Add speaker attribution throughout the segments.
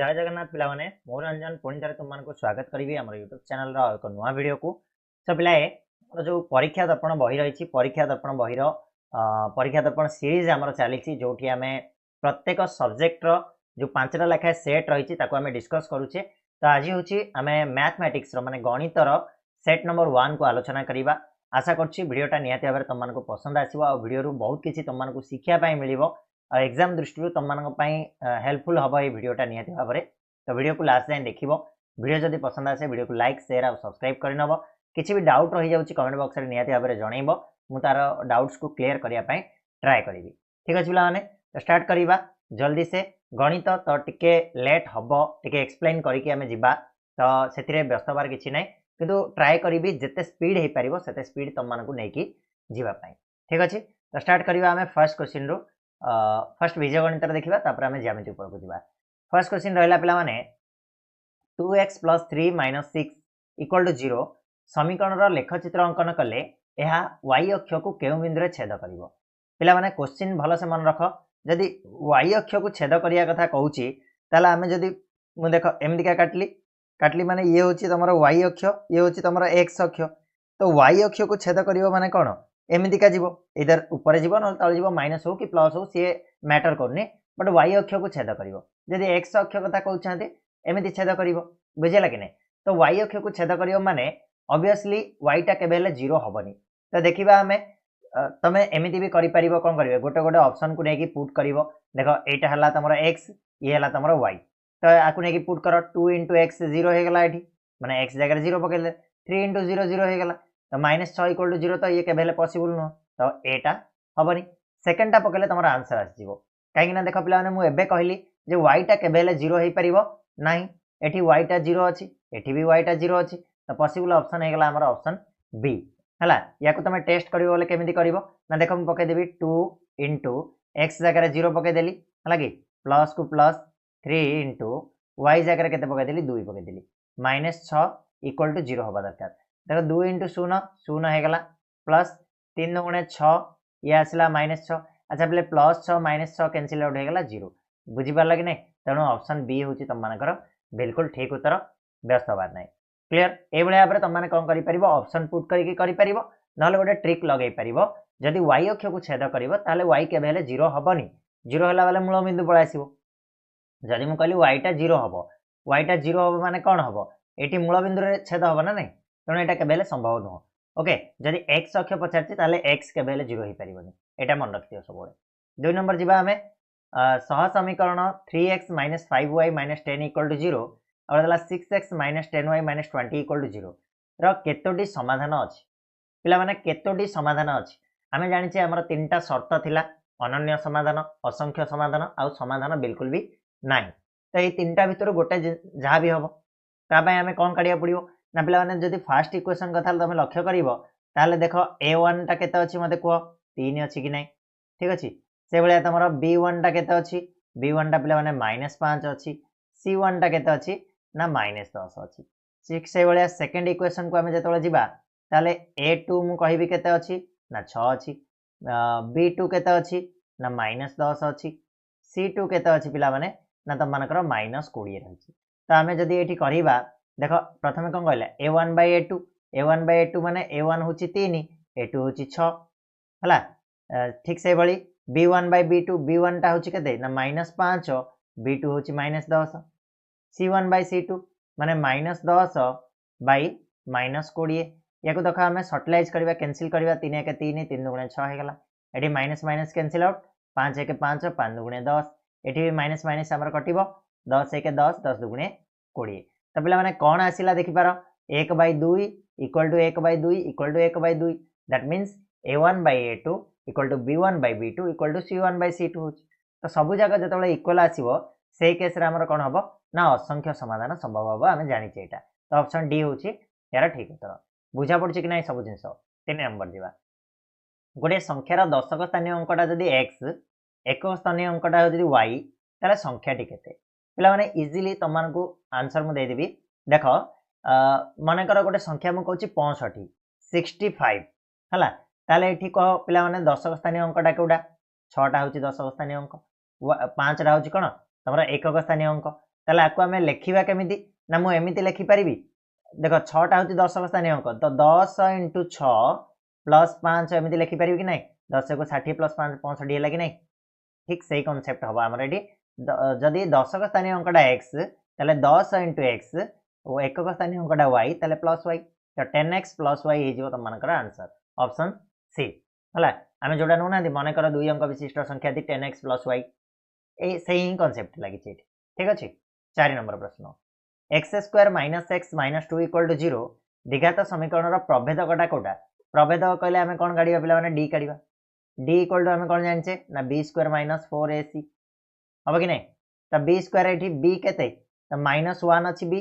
Speaker 1: जय जगन्नाथ पिला माने मोर रंजन पुणी थे तुमको स्वागत करी आम यूट्यूब चैनल एक नुआ वीडियो को तो पिलाए जो परीक्षा दर्पण बही रही परीक्षा दर्पण बहीर परीक्षा दर्पण सीरीज आमर चली जो आम प्रत्येक सब्जेक्टर जो 5टा लेखाएं सेट रही आम डिस्कस करुचे। तो आज हूँ आम मैथमेटिक्स माने गणितर सेट नंबर 1 को आलोचना करवा। आशा करुँच वीडियोटा निहाती भाव तुमको पसंद आसो आ वीडियो बहुत किसी तुमको शिक्षापी मिल एग्जाम दृष्टि तुम हेल्पफुल हम ये वीडियोटा निहाती भाव में। तो वीडियो को लास्ट जाए देख वीडियो जब पसंद आसे वीडियो को लाइक शेयर और सब्सक्राइब करनब। किसी भी डाउट रही जाऊँगी कमेंट बॉक्स में निहाती भाव में जनइब मुझे तार डाउट्स को क्लीयर करने ट्राए करी। ठीक अच्छे पे तो स्टार्ट करवा जल्दी से गणित। तो टिके लेट हम टिके एक्सप्लेन करके आम जा तो से व्यस्त हबार किसी ना कि ट्राए करी जिते स्पीड हो पार से स्पीड तुमको लेकिन जीवाई। ठीक अच्छे तो स्टार्ट करवा आम फर्स्ट क्वेश्चन रू फर्स्ट बीज गणित देखा तापर आम ज्यामिति उपरको जा। फर्स्ट क्वेश्चन रहा पे 2x + 3 - 6 = 0 समीकरण लेखचित्र अंकन कले यह y अक्ष को केउ बिंदु छेद कर पे क्वेश्चन भल से मन रख। जदि y अक्ष को छेद करने कथा कहूँ आम जदि देख एमतीका काटली माने ये हूँ तुम y अक्ष ये हूँ तुम x अक्ष। तो y अक्ष को छेद कर माने कौन एमतीका जीव इधर ऊपर जीव ना तले जीव माइनस हो कि प्लस हो सी मैटर करनी बट y अक्ष को छेद कर जदि x अक्ष कथा कहते एमती छेद कर बुझेगा कि नहीं। तो y अक्ष को छेद कर माने ऑब्वियसली y टा केबे जीरो हेनी। तो देखा आम तुम एमती भी कर कौन कर गोटे गोटे ऑप्शन को लेकिन पुट कर देख यहाँ है तुम x ये है तुम y। तो आपको नहीं पुट कर 2 × x 0 होगा ये मैंने x जगह 0 पकड़े 3 × 0 0 होगा। तो -6 = 0 तो ये केबे पॉसिबल नुह। तो एटा हेनी सेकेंडटा पकड़े तुम आंसर आसो कहीं देख पे मुझे कहली जे y टा केबे 0 हो पार ना एटी y टा 0 अच्छी एटी भी y टा 0 अच्छी। तो पॉसिबल ऑप्शन होगा आमर ऑप्शन बी है। या तुम टेस्ट कर केमी कर देख मुझे पकईदेवी 2 × x जगह 0 पकईदेली है कि प्लस को प्लस 3 × y जगह के पकईदेली 2 पकईदेली -6 = 0 हवा दरकार। देखो 2 × 0 0 होगा प्लस 3 × 6 ये आसला -6 अच्छा पे +6 -6 कैनसल आउट होगा 0 बुझीपार कि नहीं। तेणु ऑप्शन बी हूँ तुम बिल्कुल ठीक उत्तर व्यस्त हबार ना क्लीयर। ये भाव में तुमने कौन कर ऑप्शन पुट कर ना गोटे ट्रिक लगे पार जदि y अक्ष को छेद कर y केबे 0 हेनी 0 है बेले मूल बिंदु पलि आसो। जदि मुझे कहली y टा 0 हम y टा 0 हम माने कौन हम ये मूल बिंदु छेद हम ना नहीं तेणु यहाँ केबे संभव नुह। ओके जदि x अक्ष पचार x केबे 0 हो पार यहाँ मन रखिए सब। 2 नंबर जी आम सह समीकरण 3x - 5y - 10 = 0 और 6x - 10y - 20 = 0 केतोटी समाधान अच्छी पिला माने केतोटी समाधान अच्छी आम जाने आमर 3टा शर्त थिला अनन्य समाधान असंख्य समाधान आउ समाधान बिल्कुल भी ना। तो ये 3टा भितर गोटे जहाँ भी हम तापाई आम कौन काढ़ा पड़ो ना पिला माने जदि फास्ट इक्वेशन कथा तुम लक्ष्य कर देख a1 टा केते अच्छी मते कह 3 अच्छी कि ना। ठीक अच्छे से भाया तुम b1 टा केते अच्छी b1 टा पिला माने -5 अच्छी c1 टा केते अच्छी ना -10 अच्छी। ठीक से भाया सेकेंड इक्वेशन को आम जो जा ताले a2 मु कहि केते अच्छी ना 6 अच्छी b2 केते अच्छी ना -10 अच्छी c2 केते अच्छी पिला माने ना तुम मानकर -20 रही। तो आम जदि ये करवा देख प्रथम कौन कहला a1/a2 माने a1 हूँ 3 a2 हूँ 6 है। ठीक से भाई b1/b2 b1 टा हूँ के ना -5 b2 हूँ -10 c1/c2 माने -10 -20 या देख आम सर्टिलाइज करवा कैनसिल करवा 3 × 3 3 × 6 होगा ये माइनस माइनस कैनसिल आउट 5 × 5 5 × 10 ये भी माइनस माइनस आमर कट 10 × 10 10 × 20। तो पे कौन आसला देखिपार 1/2 = 1/2 = 1/2 that means a1/a2 = b1/b2 = c1/c2 हो। तो सबू जगह जो इक्वल आसो से केस कौन हम ना असंख्य समाधान संभव हम आम जाने यहाँ। तो ऑप्शन डी हूँ यार ठीक उत्तर बुझा पड़ी कि ना सब जिन। 3 नंबर जा गोटे संख्यार दशक स्थानीय अंकटा जदि x एक स्थानीय अंकटा जदि y ताले संख्याटी केते पिला माने इजीली तुमको आंसर मुझे देदेवी। देख मनकर गोटे संख्या मुझे कहूँ 65 65 है ताले कह पिला माने दशक स्थानीय अंकटा कौटा 6टा हूँ दशक स्थानीय अंक 5टा हूँ कौन तुम एकक स्थानीय अंक ताले आको आमे लेखिबा केमिति ना मु एमिति लेखि परिबी देखो 6 टा होची 10 का स्थानीय अंक तो 10 * 6 प्लस 5 एमिति लेखि परिबी कि नै 10 को 60 प्लस 5 65 होला कि नै ठीक सही कांसेप्ट हबा हमर एडी जदी 10 का स्थानीय अंकटा x ताले 10 * x और 1 का स्थानीय अंकटा y ताले प्लस y तो 10x + y हे जिवो तमनकर आंसर ऑप्शन सी हला आमे जोडा नो ना मने कर 2 अंक विशिष्ट संख्या दी 10x + y ए सही कांसेप्ट लागि छै ठीक अछि 4 नंबर प्रश्न x² - x - 2 = 0 द्विघात समीकरण रो प्रभेदकटा कोटा प्रभेदक कहले आमे कोन गाडीबा पिला माने d काडीबा d = आमे कोन जानचे ना b² - 4ac अब कि नै त b² एठी b केते त -1 अछि b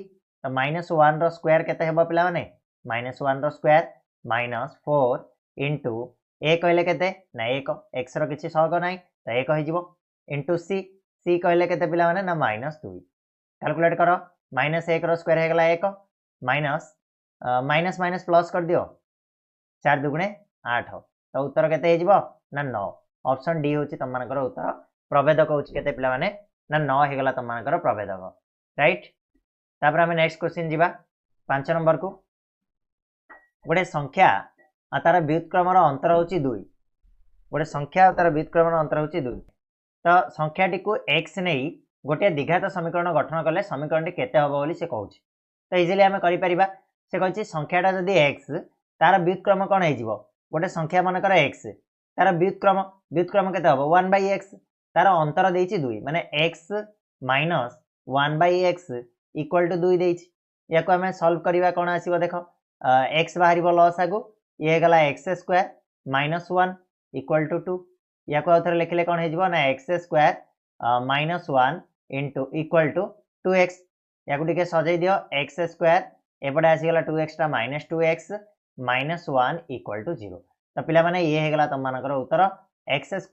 Speaker 1: त -1 रो स्क्वायर केते हेबा पिला माने -1 रो स्क्वायर -4 इनटू a कहले केते ना 1 x रो किछि सहग नै त 1 हे जिवो इनटू c c कहले केते पिला माने ना -2 कैलकुलेट करो -1 रो स्क्वायर हे गला 1 माइनस माइनस माइनस प्लस कर दियो 4 दुगुणे 8 तो उत्तर केते हे जिवो ना 9 ऑप्शन डी होची तमनकर उत्तर प्रभेदक होची केते पिला माने ना 9 हे गला तमनकर प्रभेदक राइट तापर हम नेक्स्ट क्वेश्चन जिबा 5 नंबर को गोटे संख्या तार व्युत्क्रम रो अंतर होची 2 गोटे संख्या तार व्युत्क्रम रो अंतर होची 2 तो संख्याटी को x नै गोटे द्विघात समीकरण गठन करले समीकरणटी केते हबो बोली से कहूची तो इजीली हमें करि परिबा से कहूची संख्याटा जदी x तार व्युत्क्रम कोन हे जिवो गोटे संख्या मन कर x तार व्युत्क्रम केते हबो 1/x तार अंतर देइची 2 माने x - 1/x = 2 देइची याको हमें सॉल्व करिवा कोन आसीबो देखो x बाहरिबो लॉस आगु ये गला x² - 1 = 2 याको आथर लिखले कोन हे जिवो ना x² - 1 = 2x याको टिके सजै दियो x² एपडे आसी गला 2x टा -2x - 1 = 0 तो पिला माने ये हे गला तमनकर उत्तर x² -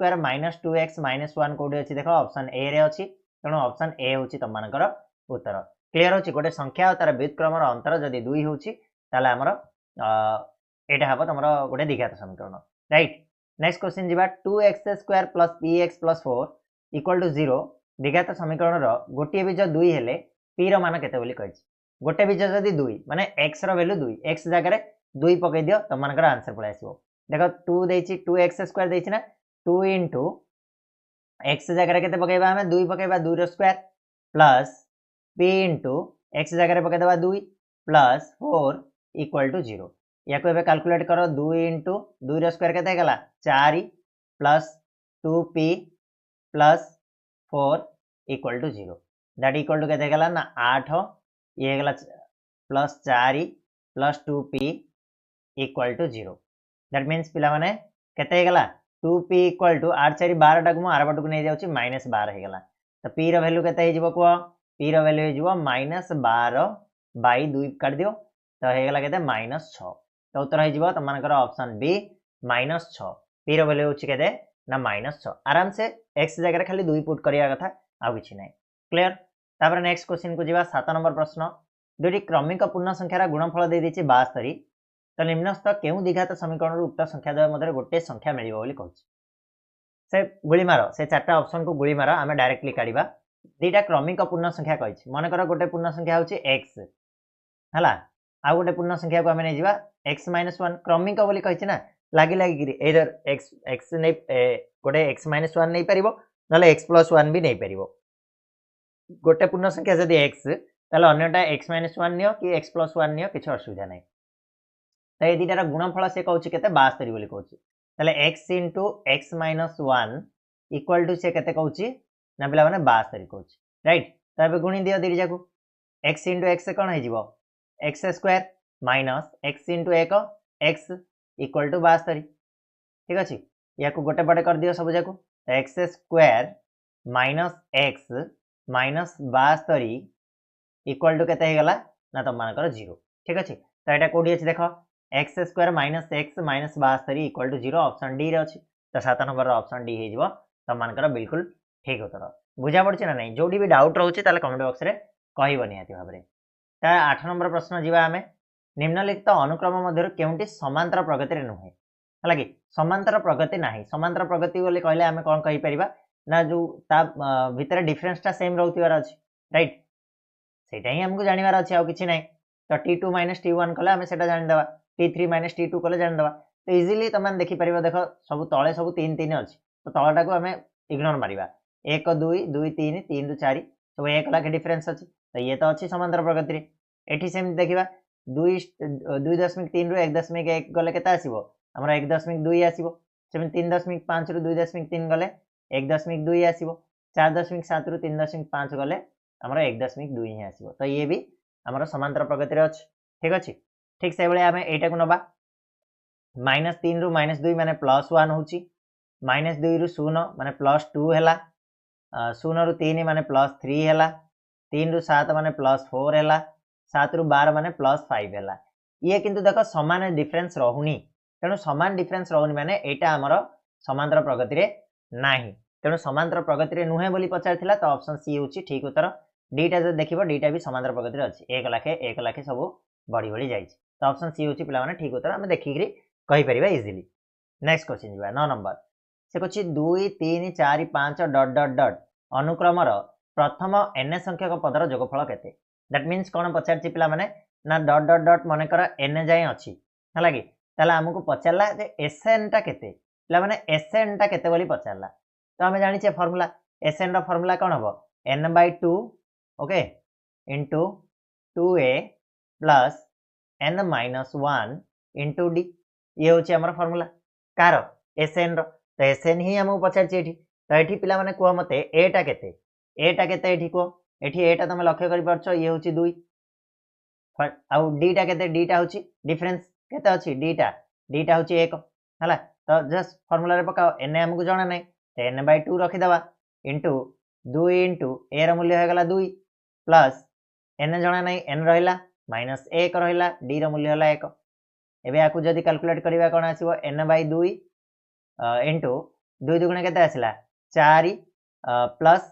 Speaker 1: 2x - 1 कोडी अछि देखो ऑप्शन ए रे अछि तणो ऑप्शन ए होछि तमनकर उत्तर क्लियर होछि गोटे संख्या तार व्युत्क्रम रो अंतर जदी 2 होछि ताले हमर एटा हबो तमरो गोटे द्विघात समीकरण राइट नेक्स्ट क्वेश्चन जिबा 2x² + bx + 4 = 0 द्विघात समीकरण रो गोटे बीज 2 हेले p रो मान केते बोली कहछि गोटे बीज जदी 2 माने x रो वैल्यू 2 x जगह रे 2 पकै दियो तमनकर आंसर पळे आसीबो देखो 2 देछि 2x² देछि ना 2 * x जगह रे केते पकैबा हमें 2 पकैबा 2 रो स्क्वायर प्लस p * x जगह रे पकै देबा 2 प्लस 4 = 0 याको एबे कैलकुलेट करो 2 * 2 रो स्क्वायर केते गला 4 plus 2p plus 4 = 0 that equal to केते गला ना 8 ये गला plus 4 plus 2p = 0 that means पिला माने केते गला 2p = 8 4 12 टाकु म आरबट को नै जाउची -12 हे गला तो p रो वैल्यू केते हे जिवो को p रो वैल्यू हे जिवो -12/2 काट दियो तो हे गला केते -6 तो उत्तर हे जिवो तमनकर ऑप्शन बी -6 p रो वैल्यू होची केते ना -6 आराम से x जगह रे खाली 2 पुट करिया कथा आ किछि नै क्लियर तापर नेक्स्ट क्वेश्चन को जिबा 7 नंबर प्रश्न दुटी क्रमिक पूर्ण संख्यार गुणनफल दे दिछि 72 तो निम्नस्थ केउ द्विघात समीकरण उक्त संख्या द्वय मध्य गोटे संख्या मिलिबो बोली कहछि से गुली मारो से चारटा ऑप्शन को गुली मारो आमे डायरेक्टली काढिबा दुटा क्रमिक पूर्ण संख्या कहछि मन कर गोटे पूर्ण संख्या होछि x हला आ गोटे पूर्ण संख्या को आमे नै जिबा x - 1 क्रमिक बोली कहछि ना लागी लागी गिरी एदर x नै गोटे x - 1 नै परिबो नले x + 1 भी नै परिबो गोटे पूर्ण संख्या जदी x ताले अन्यटा x - 1 नियो कि x + 1 नियो किछ असुविधा नै त ए दिटार गुणनफल से कहछि केते 72 बोली कहछि ताले x * x - 1 इक्वल टू से केते कहछि ना पिला माने 72 कहछि राइट त एबे गुणी दियो दिरि जाकू x * x कोन हे जिवो x² - x * 1 x equal to 72 ठीक अछि याकू गोटे पटे कर दियो सब Jakhu x² - x -72 equal to केते हे गला ना तमनकर 0 ठीक अछि त एटा कोडी अछि देखो x² - x -72 equal to 0 option D रे अछि तो 7 नंबर ऑप्शन डी हे जिवो तमनकर बिल्कुल ठीक उत्तर बुझा पड़छि ना नै जोडी भी डाउट रहउछि ताले कमेंट बॉक्स रे कहिबो निहाती भाबरे ता 8 नंबर प्रश्न जिबा हमें निम्नलिखित अनुक्रम मध्यरु केउंटी समांतर प्रगति रे नहुए हला कि समांतर प्रगति नाही समांतर प्रगति बोले कहले हमें कोन कहि परिबा ना जो ता भितर डिफरेंस ता सेम रहउतिबार अछि राइट ସେଇଟା ହିଁ ଆମକୁ ଜାଣିବାର ଅଛି ଆଉ କିଛି ନାହିଁ ତ t2 - t1 କଲେ ଆମେ ସେଟା ଜାଣିଦେବା t3 - t2 कले जानदवा तो इजिली तुम देखि परिबो देख सब तळे सब 3 3 अछि तो तळटाको हमें इग्नोर मारिबा 1 2 2 3 3 ରୁ 4 सब 1 लाख डिफरेंस अछि तो ये तो अछि समांतर प्रगति रे एठी सेम देखिबा 2 2.3 ରୁ 1.1 गले केता आसीबो हमरा 1.2 आसीबो सेम 3.5 ରୁ 2.3 गले 1.2 आसीबो 4.7 ରୁ 3.5 गले हमरा 1.2 ही आसीबो तो ये भी हमरा समांतर प्रगति रे अछि ठीक अछि ठीक से बेले हमें एटा को नबा -3 ରୁ -2 माने +1 होची -2 ରୁ 0 माने +2 हैला 0 ରୁ 3 माने +3 हैला 3 ରୁ 7 माने +4 हैला 7 ରୁ 12 माने +5 हैला ये किंतु देखो समान डिफरेंस रहुनी तेणु समान डिफरेंस रहुनी माने एटा हमर समांतर प्रगति रे नाही तेणु समांतर प्रगति रे नुहे बोली पचार थिला तो ऑप्शन सी होची ठीक उत्तर डीटा जे देखिबो डीटा भी समांतर प्रगति रे अछि 1 लाख सब बढ़ी बढ़ी जाई तो ऑप्शन सी होची पिला माने ठीक उत्तर हम देखिकरी कहि परिबा इजीली नेक्स्ट क्वेश्चन जिबा 9 नंबर से कछि 2 3 4 5 डॉट डॉट डॉट अनुक्रमर प्रथम n संख्यक पदर जोगफल केते दैट मींस कोन पचारछि पिला माने ना डॉट डॉट डॉट माने कर n जाय अछि हला कि ताला हमकु पचारला जे sn टा केते पिला माने sn टा केते बोली पचारला तो हमें जानि छे फार्मूला sn रो फार्मूला कोन हबो n/2 okay into 2a plus n - 1 into d ये होची हमर फार्मूला कार sn रो तो sn ही हमकु पचार छी एठी तो एठी पिला माने को मते a टा केते एठी को एठी a टा तमे लक्ष्य करि परछो ये होची 2 आ d टा केते d टा होची डिफरेंस केते अछि d टा होची 1 हला तो जस्ट फार्मूला रे पकाओ n हमकु जाना नै तो n/2 रखि दबा इनटू 2 इनटू a रो मूल्य हो गला 2 प्लस n जाना नै n रहिला -1 रहिला d रो मूल्य होला 1 एबे आकु जदी कैलकुलेट करिवा कोन आसीबो n/2 इनटू 2 दुगुणे केते आसिला 4 प्लस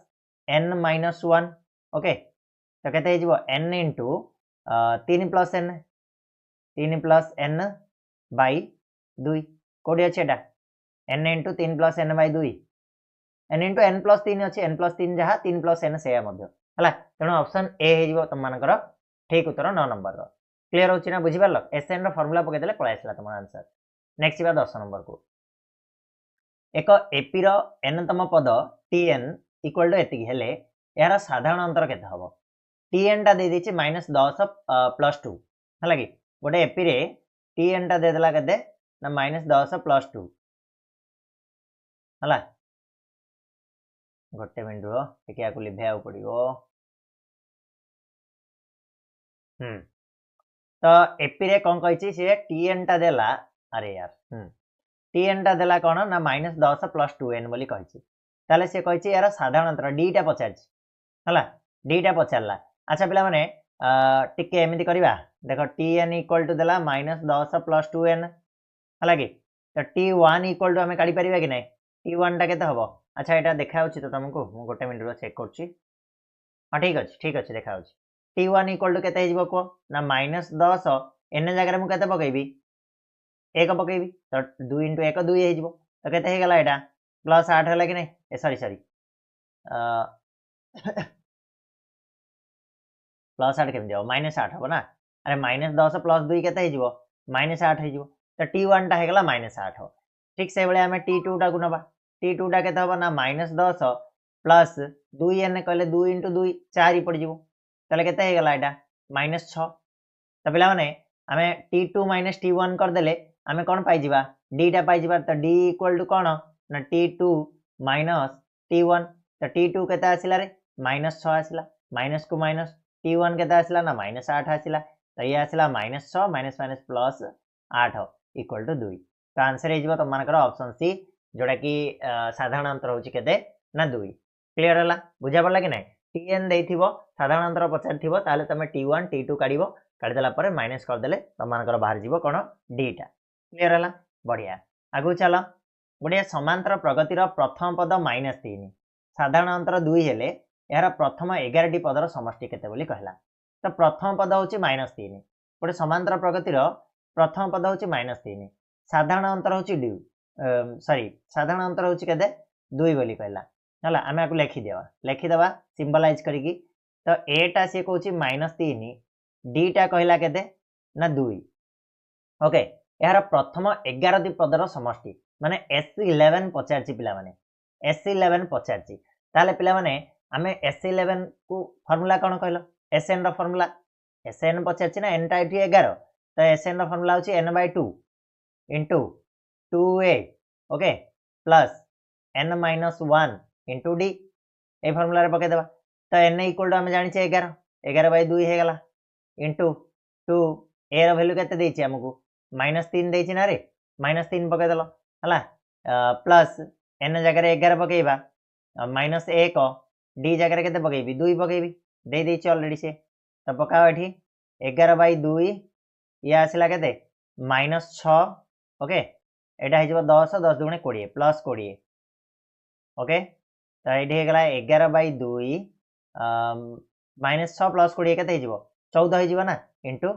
Speaker 1: n - 1 ओके तो केते हे जिवो n into 3 plus n by 2 कोडी अछि एटा n into 3 plus n by 2 n into n plus 3 अछि n प्लस 3 जहा 3 प्लस n सेया मध्य हला तेनो ऑप्शन ए हे जिवो तम मानकर ठीक उत्तर 9 नंबर रो क्लियर होची ना बुझी परलो एसएन रो फार्मूला पके देले पळा आसला तम आंसर नेक्स्ट बा 10 नंबर को एक एपी रो n तम पद tn इक्वल टू एतिकी हेले यार साधारण अंतर केते हबो tn टा दे दिछि -10 प्लस 2 हला कि गोटे एपी रे tn टा दे देला केते ना -10 प्लस 2 हला गोटे मिनिट रो एकिया को लिभेया पड़िबो तो एपी रे कोन कहिछि से tn टा देला अरे यार tn टा देला कोन ना -10 प्लस 2n बोली कहिछि ताले से कहिछि यार साधारण अंतर d टा पचारछि हला d टा पचारला अच्छा पिला माने टिके एमिति करिवा देखो tn इक्वल टू देला -10 प्लस 2n हला कि तो t1 इक्वल टू हमें काढी परिबा कि नै t1 टा केते हबो अच्छा एटा देखा होछि तो तुमको मु गोटे मिनिट रो चेक करछि हां ठीक अछि देखा होछि t1 इक्वल टू केते हे जिवो को ना -10 n जगह मु केते पकेबी 1 पकेबी तो 2 * 1 2 हे जिवो तो केते हे गला एटा प्लस 8 होला कि नै ए सॉरी प्लस 8 केम जाओ -8 हो ना अरे -10 प्लस 2 केते हे जिवो -8 हे जिवो तो t1 टा हे गला -8 हो ठीक से बेले हमें t2 टा को नबा t2 टा केते हबो ना -10 प्लस 2n कहले 2 * 2 4 पड़ जिवो तले केते हे गला एटा -6 तो पिला माने हमें t2 - t1 कर देले हमें कोन पाई जिबा d टा पाई जिबा तो d इक्वल टू कोन ना t2 - t1 तो t2 केते आसिला रे -6 आसिला माइनस को माइनस t1 केते आसिला ना -8 आसिला तो ये आसिला -6 - प्लस 8 इक्वल टू 2 तो आंसर हे जिवो त मानकर ऑप्शन सी जोडा कि साधारण अंतर होची केते ना 2 क्लियर हला बुझा पड़ला कि नै tn देथिबो साधारण अंतर पचार थिबो ताले तमे t1 t2 काढिबो काढि देला परे माइनस कर देले त मानकर बाहर जिवो कोन d टा क्लियर हला बढ़िया आगु चलो बढ़िया समांतर प्रगति रो प्रथम पद -3 साधारण अंतर 2 हेले यार प्रथम 11 टी पदर समष्टि केते बोली कहला तो प्रथम पद होची -3 गोटे समांतर प्रगति रो प्रथम पद होची -3 साधारण अंतर होची 2 सॉरी साधारण अंतर होची केते 2 बोली कहला हला हमें आकु लिखि देबा सिंबलाइज करिकी तो एटा सी कहूँ -3 डीटा कहला केते ना 2 ओके यार प्रथम 11 पदर समष्टि माने S11 पचारछि पिला माने S11 पचारछि ताले पिला माने आमे S11 को फार्मूला कोन कहलो SN रो फार्मूला SN पचारछि ना n टा एठी 11 तो SN रो फार्मूला होछि n/2 into 2a okay plus n minus 1 into d ए फार्मूला रे पके देबा तो n इक्वल टू हम जानि छे 11 11/2 हे गला into 2 a रो वैल्यू केते देछि हमकु -3 देछि ना रे -3 पके देलो हला प्लस n जगह रे 11 पकेइबा -1 d जगह रे केते पकेइबी 2 पकेइबी दे देछि ऑलरेडी से तो पकाओ एठी 11/2 या आसिला केते -6 ओके एटा हे जबो 10 10 दुगुणे 20 प्लस 20 ओके तो ये गला 11/2 -6 प्लस 20 केते हिजबो 14 हिजबो ना इंटू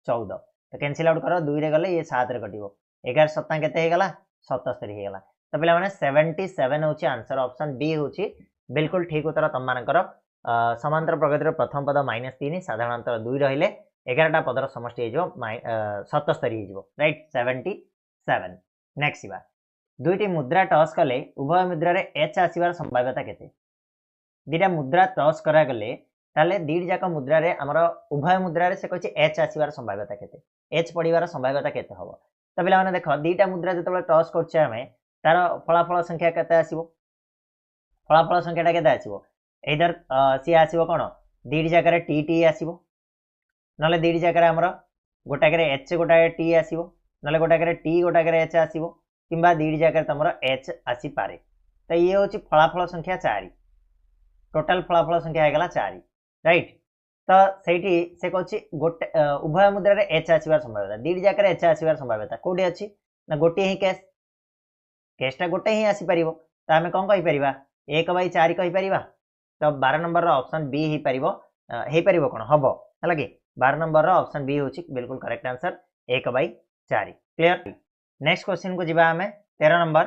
Speaker 1: 14 तो कैंसिल आउट करो 2 रे गले ये 7 रे कटिबो 11 7 केते हे गला 77 हे गला तो पिला माने 77 होची आंसर ऑप्शन बी होची बिल्कुल ठीक उत्तर तम मानकर समांतर प्रगतिर प्रथम पद -3 साधारणतः 2 रहिले 11टा पदर समष्टि हिजबो 77 हिजबो राइट 77 नेक्स्ट बा दुईटी मुद्रा टॉस कले उभय मुद्रा रे एच आसीबार संभाव्यता केते दीटा मुद्रा टॉस करा गले ताले दीट जाक मुद्रा रे हमर उभय मुद्रा रे से कहछि एच आसीबार संभाव्यता केते एच पडिबार संभाव्यता केते हबो त पिला माने देखो दीटा मुद्रा जतबे टॉस करछे हमें तार फलाफल संख्या केते आसीबो फलाफल संख्याटा केते आसीबो इधर सी आसीबो कोन दीट जाक रे टी टी आसीबो नले दीट जाक रे हमर गोटा करे एच गोटा टी आसीबो नले गोटा करे टी गोटा करे एच आसीबो किंबा दीट जगह तुम एच आसी पारे तो ये हूँ फलाफल संख्या 4 टोटाल फलाफल संख्या है 4 राइट तो सही से कहूँ गोटे उभय मुद्रा रे एच आसबार संभाव्यता दीट जगह एच आसबार संभाव्यता कौटी अच्छी ना गोटे ही केसटा गोटे ही आसीपर तो आम कौन कहीपर 1/4 कहीपर तो 12 नंबर ऑप्शन बी हो पार कौन हम है कि 12 नंबर ऑप्शन बी हूँ बिल्कुल correct answer 1/4 clear next question को जीवा हमें 13 नंबर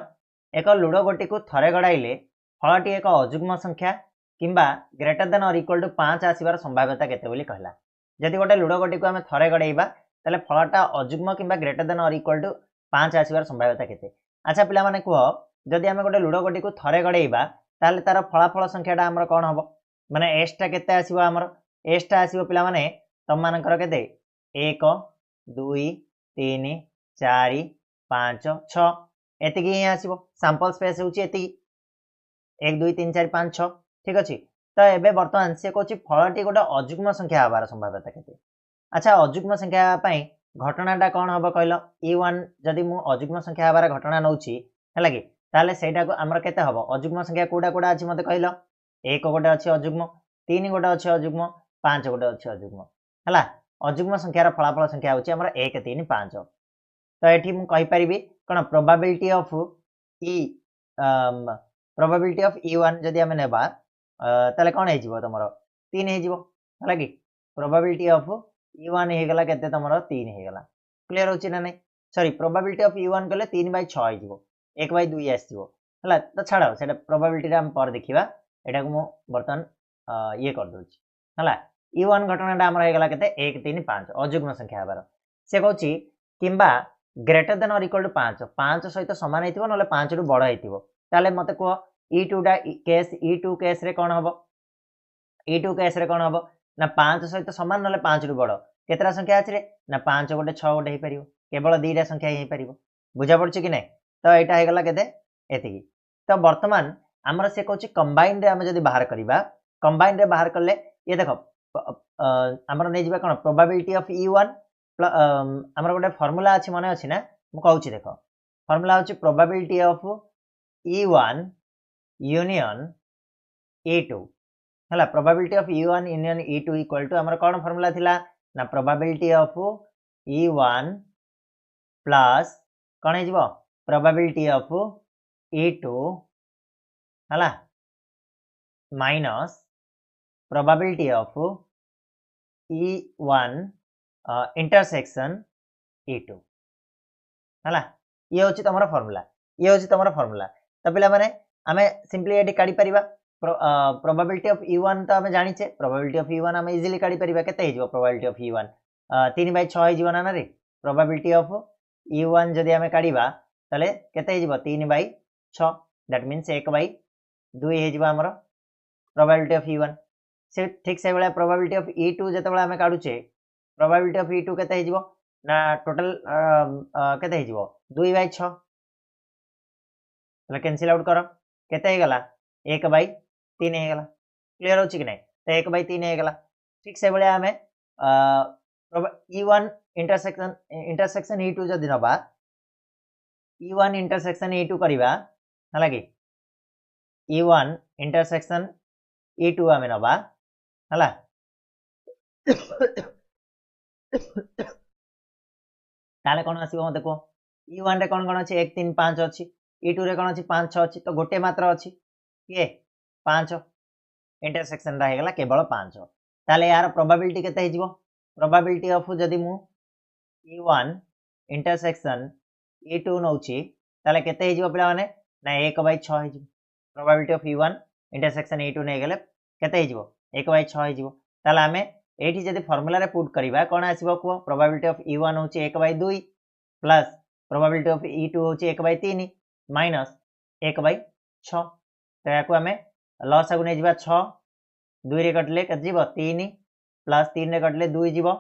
Speaker 1: एक लुडो गोटी को थरे गड़ाइले फलटी एक अजुग्म संख्या किंबा ग्रेटर देन और इक्वल टू 5 आसबार संभाव्यता केते बोली कहला जदि गोटे लुडो गोटी को आम थरे गड़ाइबा ताले फलटा अजुग्म किंबा ग्रेटर देन और इक्वल टू 5 आसबार संभाव्यता केते अच्छा पिला माने कह जदि आम गोटे लुडो गोटी को थरे गड़ाइबा ताले तार फलाफल संख्याटा हमर कोन हबो माने एसटा केते आसीबो हमर एसटा आसीबो पिला माने तम मानकर केते 1 2 3 4 5 6 एतिकी ही आसीबो सैंपल स्पेस होची एतिकी 1 2 3 4 5 6 ठीक अछि तो एबे वर्तमान से कहूची फलटी गोटे अजुग्म संख्या हबार संभाव्यता केते अच्छा अजुग्म संख्या पई घटनाटा कोन हबो कहलो e1 जदि मु अजुग्म संख्या हबार घटना नउची हैला कि ताले सेटा को हमर केते हबो अजुग्म संख्या कोडा कोडा अछि मते कहलो 1 गोटे अछि अजुग्म 3 गोटे अछि अजुग्म 5 गोटे अछि अजुग्म हैला अजुग्म संख्यार फलाफल संख्या होची हमर 1 3 5 तो ये मुझे कहीपरि कौन probability of probability of e1 जदि आम नेबा ताले कौन हो तुम 3 है कि प्रोबेबिलिटी ऑफ e1 हो गला केते तुम 3 हो गला क्लियर होची ना नहीं सॉरी प्रोबेबिलिटी ऑफ e1 कले 3/6 हो 1/2 आसीबो हला तो छाड़ो सेटा प्रोबेबिलिटी रा हम पर देखिबा एटा को मु बर्तन ये कर दोची हला e1 घटनाटा हमर हो गला केते 1 3 5 अजुग्म संख्या हबार से कहूची किंबा ग्रेटर देन और इक्वल टू 5 सहित सामान होइतिबो नले 5 रु बड़ होइतिबो ताले मते को e2 डा केस e2 केस रे कोन हबो e2 केस रे कोन हबो ना 5 सहित सामान नले 5 रु बड़ केतरा संख्या अछि रे ना 5 गोटे 6 गोटे हे परिबो केवल दीटा संख्या हे परिबो बुझा पड़छ कि नै तो एटा हे गला केते एतिकी तो वर्तमान हमर से कहूची कंबाइन रे हम जदी बाहर करिबा कंबाइन रे बाहर करले ये देखो हमर नै जिबा कोन प्रोबेबिलिटी ऑफ e1 हमर गोटे फार्मूला अछि माने अछि ना मु कहूची देखो फार्मूला होची probability of e1 union e2 हला probability of e1 union e2 equal to हमर कोन फार्मूला थिला ना प्रोबेबिलिटी ऑफ e1 प्लस कोन हे जिवो प्रोबेबिलिटी ऑफ e2 हला minus probability of e1 intersection e2 हला ये होची तमरा फार्मूला ये होची तमरा फार्मूला तो पिला माने आमे सिंपली एडी काढी परिबा प्रोबेबिलिटी ऑफ E1 तो आम जाने प्रोबेबिलिटी ऑफ E1 आम इजिली काढ़ी परिबा केते हिजबो प्रोबेबिलिटी ऑफ E1 3/6 हिजबो ना रे प्रोबेबिलिटी ऑफ E1 जदि आम काढ़ीबा ताले केते हिजबो 3/6 दैट मींस 1/2 हिजबो हमर प्रोबेबिलिटी ऑफ E1 से ठीक से बेला प्रोबेबिलिटी ऑफ E2 जते बेला आम काढुचे प्रोबेबिलिटी ऑफ E2 केते हिजबो ना टोटल केते हिजबो 2/6 ताले कैंसिल आउट करो केते हे गला 1/3 हे गला क्लियर होची कि नहीं तो 1/3 हे गला ठीक से बेला आमे E1 इंटरसेक्शन E2 जदि नबा E1 इंटरसेक्शन E2 करिबा हला कि E1 इंटरसेक्शन E2 आमे नबा हला ताले कोन आसीबो मते को E1 रे कोन कोन अछि 1 3 5 अछि E2 रे कोन अछि 5 6 अछि तो गोटे मात्र अछि ये 5 इंटरसेक्शन रा हे गला केवल 5 ताले यार प्रोबेबिलिटी केते हिजबो प्रोबेबिलिटी ऑफ जदि मु E1 इंटरसेक्शन E2 नउची ताले केते हिजबो पिला माने ना 1/6 हिजबो probability of E1 intersection E2 नै गेले केते हिजबो 1/6 हिजबो ताले आमे एठी जदि फार्मूला रे पुट करिबा कोन आसीबो को प्रोबेबिलिटी ऑफ E1 होची 1/2 प्लस प्रोबेबिलिटी ऑफ E2 होची 1/3 माइनस 1/6 तो याकू आमे लॉस आगु नै जिबा 6 2 रे कटले केते जिवो 3 प्लस 3 रे कटले 2 जिवो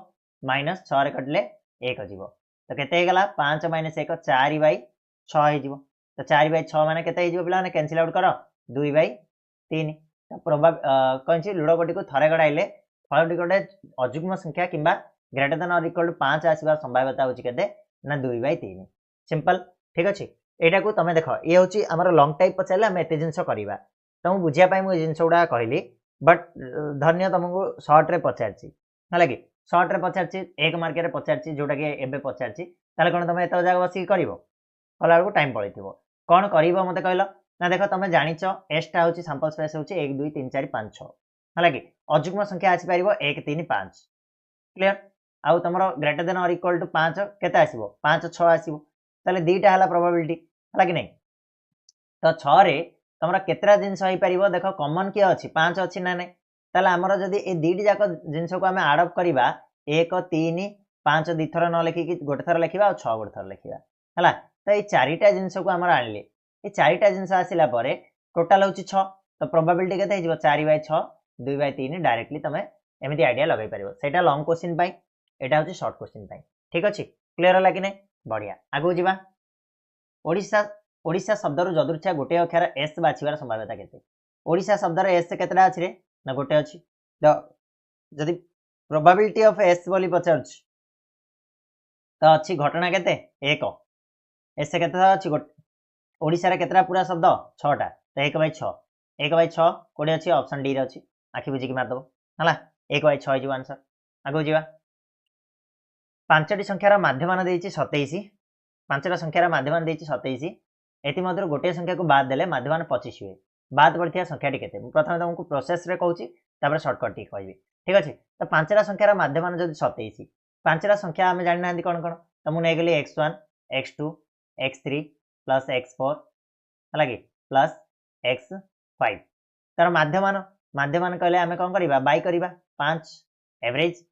Speaker 1: माइनस 6 रे कटले 1 जिवो तो केते हे गला 5 - 1 4/6 हे जिवो तो 4/6 माने केते हे जिवो पिला माने कैंसिल आउट करो 2/3 तो प्रोबेब कोनची लुडो गोटी को थरे गडाइले फलटी गोटे अजुग्म संख्या किंबा ग्रेटर देन और इक्वल टू 5 आसीबार संभाव्यता होची केते ना 2/3 सिंपल ठीक अछि एटा को तमे देखो ये होची हमर लॉन्ग टाइप पचाले हम एते जिंस करिबा तुम बुझिया पाई मु जिंस उडा कहली बट धन्य तुमको शॉर्ट रे पचारची हला कि शॉर्ट रे पचारची एक मार्क रे पचारची जोटा कि एबे पचारची ताले कोन तमे एतो जागा बसी करिवो कला को टाइम पळैतिबो कोन करिवो मते कहलो ना देखो तमे जानिचो एस टा होची सैंपल स्पेस होची 1 2 3 4 5 6 हला कि अजुग्म संख्या आसी पारिबो 1 3 5 क्लियर आउ तमरो ग्रेटर देन और इक्वल टू 5 केते आसीबो 5 6 आसीबो ताले दीटा हला प्रोबेबिलिटी हला कि नहीं तो 6 रे तमरा केतरा जिंस होई परिबो देखो कॉमन के अछि 5 अछि ना नै ताले हमरो जदी ए दीटी जाको जिंस को हमें ऐड अप करिबा 1 3 5 दी थर न लिखि कि गोटे थर लिखिबा और 6 गोटे थर लिखिबा हला तो ए चारिटा जिंस को हमर आनले ए चारिटा जिंस आसिला परे टोटल होची 6 तो प्रोबेबिलिटी केते हिजबो 4/6 2/3 डायरेक्टली तमे एमिति आइडिया लगाई परिबो सेटा लॉन्ग क्वेश्चन पाई एटा होची शॉर्ट क्वेश्चन पाई ठीक अछि क्लियर होला कि नै बढ़िया आगु जिबा ओडिसा ओडिसा शब्द रु जदुरछा गोटे अक्षर एस बाछिबार संभाव्यता केते ओडिसा शब्द रे एस केतरा अछि रे ना गोटे अछि तो जदि प्रोबेबिलिटी ऑफ एस बोली पचारछ तो अछि घटना केते 1 एस केतरा अछि गोटे ओडिसा रे केतरा पूरा शब्द 6 टा तो 1/6 1/6 कोडे अछि ऑप्शन डी रे अछि आखि बुझी कि मार दबो हला 1/6 जो आंसर आगु जिबा पांचटी संख्यार माध्यमान देइछि 27 पांचटा संख्यार माध्यमान देइछि 27 एति मधुर गोटे संख्या को बाद देले माध्यमान 25 हुए बाद बढ़िया संख्याटी केते प्रथम तुमको प्रोसेस रे कहूची तापर शॉर्टकट टी कहबी ठीक अछि तो पांचटा संख्यार माध्यमान जदि 27 पांचटा संख्या हमें जानि नांदी कोन कोन तो मु नै गेली x1 x2 x3 plus x4 हला कि प्लस x5 तार माध्यमान माध्यमान कहले हमें कोन करिबा बाय करिबा 5 एवरेज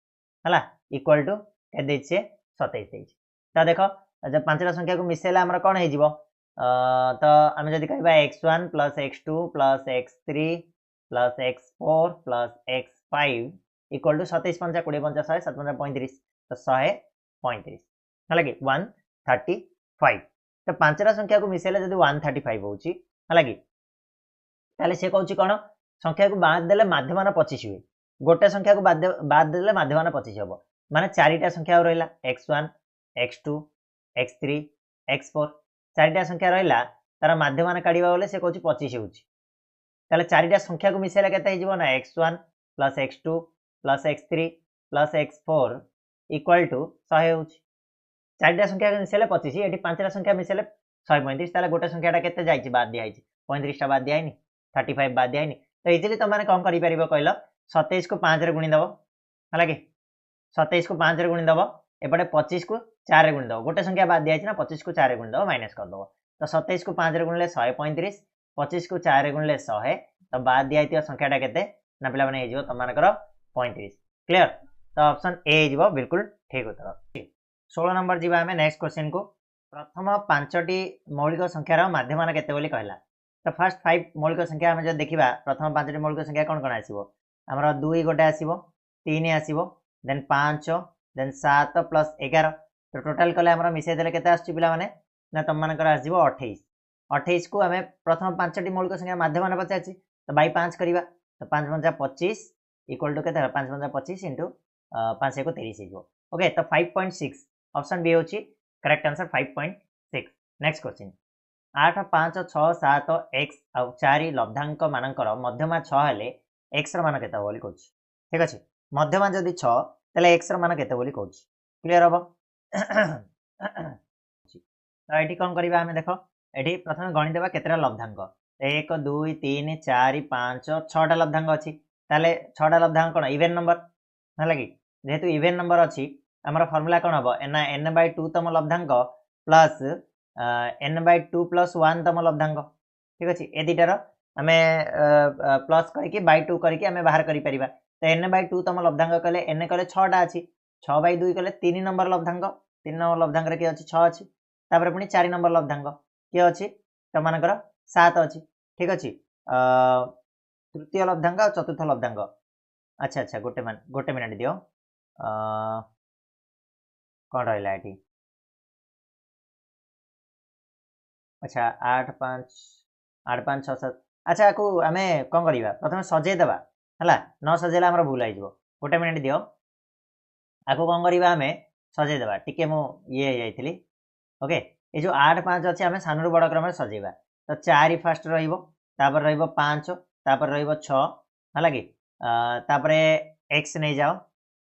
Speaker 1: हला इक्वल टू के दैछे 27 दैछे तो देखो जब पांचटा संख्या को मिसेला हमरा कोन हे जिवो तो आम जदि कहबा x1 plus x2 plus x3 plus x4 plus x5 equal to 27 5 20 5 100 7 5 35 तो 135 हला कि 135 तो पांचटा संख्या को मिसेला जदि 135 होउची हला कि ताले से कहउची कोन संख्या को बाद देले माध्यमान 25 हुए गोटे संख्या को बाद देले माध्यमान 25 हबो माने चारिटा संख्या रहला x1 x2 x3 x4 चारिटा संख्या रहला तार माध्यमान काढिबा बोले से कहउची 25 होउची ताले चारिटा संख्या को मिसेला केते हे जिवो ना x1 plus x2 plus x3 plus x4 equal to 100 होउची चारिटा संख्या को मिसेले 25 एठी पांचटा संख्या मिसेले 135 ताले गोटे संख्याटा केते जाईची बाद दिया आइची 35 टा बाद दिया आइनी 35 बाद दिया आइनी तो इजिली तुम माने कोन करि परिबो कहलो 27 को 5 रे गुणी दबो हला कि 27 को 5 रे गुणी दबो एपटे 25 को 4 रे गुणी दबो गोटे संख्या बाद दिया आइची ना 25 को 4 रे गुणी दबो माइनस कर दबो तो 27 को 5 रे गुणले 135 25 को 4 गुणिले 100 तो बाद दिया संख्याटा केते ना पिला माने हेजिवो तमानकर 35 क्लियर तो ऑप्शन ए हेजिवो बिल्कुल ठीक उत्तर 16 नंबर जीवा हमें नेक्स्ट क्वेश्चन को प्रथम 5टी मौलिक संख्यार माध्यमान केते बोली कहला तो फर्स्ट 5 मौलिक संख्या हम जब देखिबा प्रथम 5टी मौलिक संख्या कोन कोन आसीबो हमर 2 गोटे आसीबो 3 आसीबो देन 5 देन 7 प्लस 11 तो टोटल कले हमर मिसे देले केते आछि पिला माने ना तम मानकर आसीबो 28 28 को हमें प्रथम 5टी मौलिक संख्या माध्यमान पचाछि तो बाई 5 करिबा तो 5 पंजा 25 इक्वल टू केते 5 पंजा 25 इनटू 5 को 30 हिजो ओके तो 5.6 ऑप्शन बी होची correct answer 5.6 next question 8 5 6 7 x आ 4 लब्धांक मानकर मध्यमा 6 हेले x र मान केते बोली कहूची ठीक अछि मध्यमा जदी 6 तले x र मान केते बोली कहूची क्लियर हबो तो एठी कोन करबा हमें देखो एठी प्रथम गणि देबा केतेरा लब्धांक 1 2 3 4 5 6 टा लब्धांक अछि ताले 6 टा लब्धांक कोन इवन नंबर हला कि जेहेतु इवन नंबर अछि हमर फार्मूला कोन हबो n/2 तम लब्धांक प्लस n/2 + 1 तम लब्धांक ठीक अछि ए दिटार हमें प्लस करके बाय 2 करके हमें बाहर करि परिबा तो n/2 तम लब्धांक कले n कले 6 टा अछि 6/2 कले 3 नंबर लब्धांक 3 नंबर लब्धांक रे के अछि 6 अछि तापर पुनी 4 नंबर लब्धांक के अछि त मानकर 7 अछि ठीक अछि तृतीय लब्धांक और चतुर्थ लब्धांक अच्छा अच्छा गोटे मिनिट दियो कोन रहला एठी अच्छा 8 5 6 7 अच्छा को हमें कोन करिबा प्रथम सजे देबा हला न सजेला हमर भूल आइजो गोटे मिनिट दियो आको कोन करिबा हमें सजे देबा टिके मो ये जाइथिली ओके ए जो 8 5 अछि हमें सानरु बड़ क्रम रे सजेबा तो 4 फर्स्ट रहिबो तापर रहिबो 5 तापर रहिबो 6 हला कि तापर x नै जाओ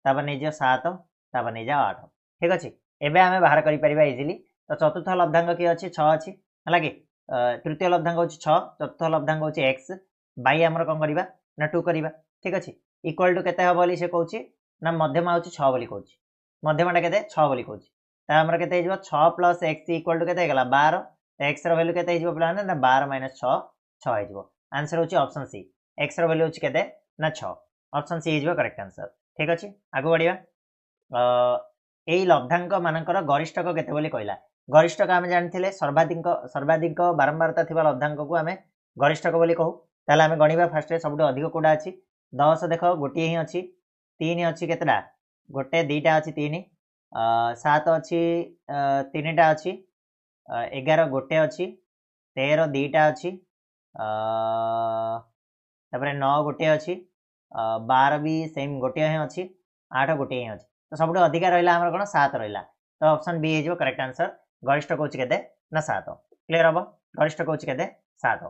Speaker 1: तापर नै जाओ 7 तापर नै जाओ 8 ठीक अछि एबे हमें बाहर करि परिबा इजीली तो चतुर्थ लब्धांक के अछि 6 अछि हला कि तृतीय लब्धांक होछि 6 चतुर्थ लब्धांक होछि x बाई हमर कोन करिबा ना 2 करिबा ठीक अछि इक्वल टू केते हबोली से कहूछि ना मध्यमा होछि 6 बोली कहूछि मध्यमाटा केते 6 बोली कहूछि ता हमर केते हिजो 6 + x इक्वल टू केते गेला 12 तो x रो वैल्यू केते हिजो प्लान ना 12 - 6 6 हिजो आंसर होछि ऑप्शन सी x रो वैल्यू होछि केते ना 6 ऑप्शन सी हिजो करेक्ट आंसर ठीक अछि आगु बढ़िया एई लब्धांक मानकर गरिष्ठक केते बोली कहला गरिष्ठक हम जानथिले सर्वाधिक बारंबारता थिबा लब्धांक को हमें गरिष्ठक बोली कहू ताले हमें गणिबा फर्स्ट रे सबटो अधिक कोडा अछि 10 देखो गोटी ही अछि 3 अछि केतडा गोटे दीटा अछि 3 7 अछि 3टा अछि 11 गोटे अछि 13 दीटा अछि तापर 9 गोटे अछि 12 भी सेम गोटे ही अछि 8 गोटे ही अछि तो सबटो अधिक रहला हमर कोन 7 रहला तो ऑप्शन बी हेजो करेक्ट आंसर गरिष्ठ कोच केते ना 7 क्लियर हबो गरिष्ठ कोच केते 7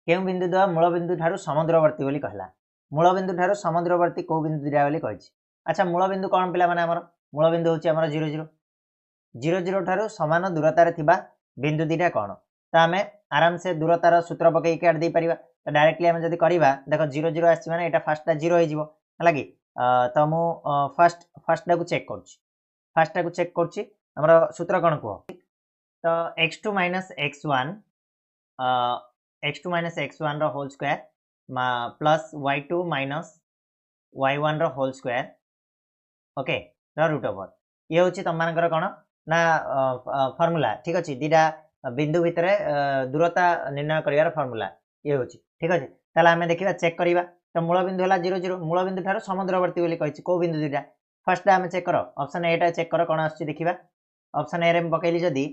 Speaker 1: केउ बिंदु द मूल बिंदु थारु समुद्रवर्ती बोली कहला मूल बिंदु थारु समुद्रवर्ती को बिंदु दिरा बोली कहछि अच्छा मूल बिंदु कोन पिला माने हमर मूल बिंदु होछि हमर 0 0 0 0 थारु समान दूरता रे थिबा बिंदु दिरा कोन त हमें आराम से दूरतार सूत्र पकई काट दे परिबा तो डायरेक्टली हम जदी करिबा देखो 0 0 आछि माने एटा फर्स्ट टा 0 हे जिवो हला कि तो मु फर्स्ट टा को चेक करछि फर्स्ट टा को चेक करछि हमर सूत्र कोन को तो x2 - x1 x2 - x1 रो whole square plus y2 - y1 रो होल स्क्वायर ओके रो रूट ओवर ये होछि तम मानकर कोन ना फार्मूला ठीक अछि दिडा बिंदु भितरे दूरता निर्णय करियार फार्मूला ये होछि ठीक अछि ताला हमें देखिबा चेक करिबा तो मूल बिंदु हला 0 0 मूल बिंदु थारो समुद्रवर्ती बोली कहछि को बिंदु दिडा फर्स्ट टा हमें चेक करो ऑप्शन ए टा चेक करो कोन आछि देखिबा ऑप्शन ए रे हम पकेली जदी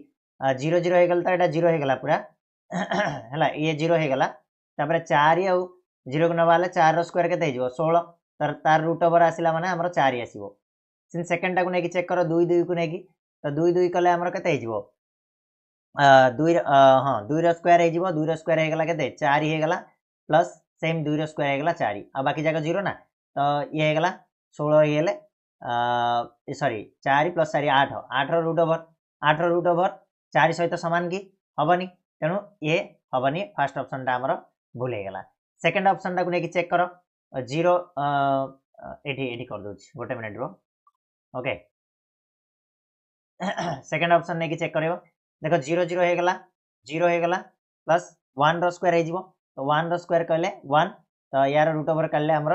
Speaker 1: 0 0 हे गेल त एटा 0 हे गेला पूरा हला ये 0 हे गेला तापर 4 आ 0 को नबाले 4 रो स्क्वायर केते हिजो 16 तार रूट ओवर आसिला माने हमर 4 आसीबो सिन सेकंड टा को नेकी चेक करो 2 2 को नेकी तो 2 2 कले हमर केते हिजो 2 हां 2 रो स्क्वायर हे जिवो 2 रो स्क्वायर हे गेला केते 4 हे गेला प्लस सेम 2 रो स्क्वायर हे गेला 4 आ बाकी जगह 0 ना तो ये हे गेला 16 हे गेले सॉरी 4 + 4 8 8 रो रूट ओवर 4 सहित समान की हबनी तेनु ये हबनी फर्स्ट ऑप्शन टा हमर भूल हे गेला सेकंड ऑप्शन टा को नेकी चेक करो 0 एठी कर दोछि गोटे मिनिट रो ओके सेकंड ऑप्शन नेकी चेक करियो देखो 0 0 हे गेला प्लस 1 रो स्क्वायर हो तो 1 रो स्क्वायर कले 1 तो यार रूट ओवर कले हमर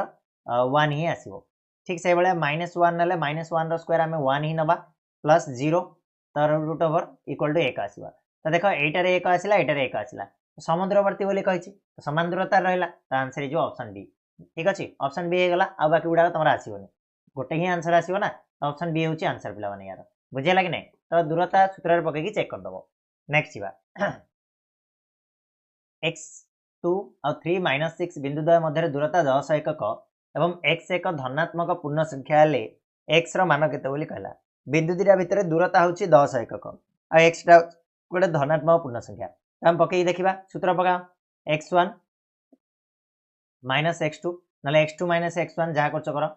Speaker 1: 1 ही आसीबो ठीक से बेले -1 नले -1 रो स्क्वायर हमें 1 ही नबा प्लस 0 तो रूट ओवर इक्वल टू 1 आसीबा तो देखो एटार 1 आसिला एटार 1 आसिला समुद्रवर्ती बोली कहिछि तो समान दूरता रहला तो आंसर इज ऑप्शन बी ठीक अछि ऑप्शन बी हे गला आ बाकी गुडा तमरा आसीबोनी गोटे ही आंसर आसीबो ना ऑप्शन बी होछि आंसर पिला माने यार बुझे लागे नै तो दूरता सूत्र रे पके की चेक कर दबो नेक्स्ट छिबा x2 और 3 - 6 बिंदु द्वय मध्य दूरता 10 एकक एवं x एक धनात्मक पूर्ण संख्या हेले x रो मान केते बोली कहला बिंदु दिरा भितर दूरता होछि 10 एकक आ x टा गोटे धनात्मक पूर्ण संख्या हम पके देखिबा सूत्र पका x1 - x2 नले x2 - x1 जहा करछ करो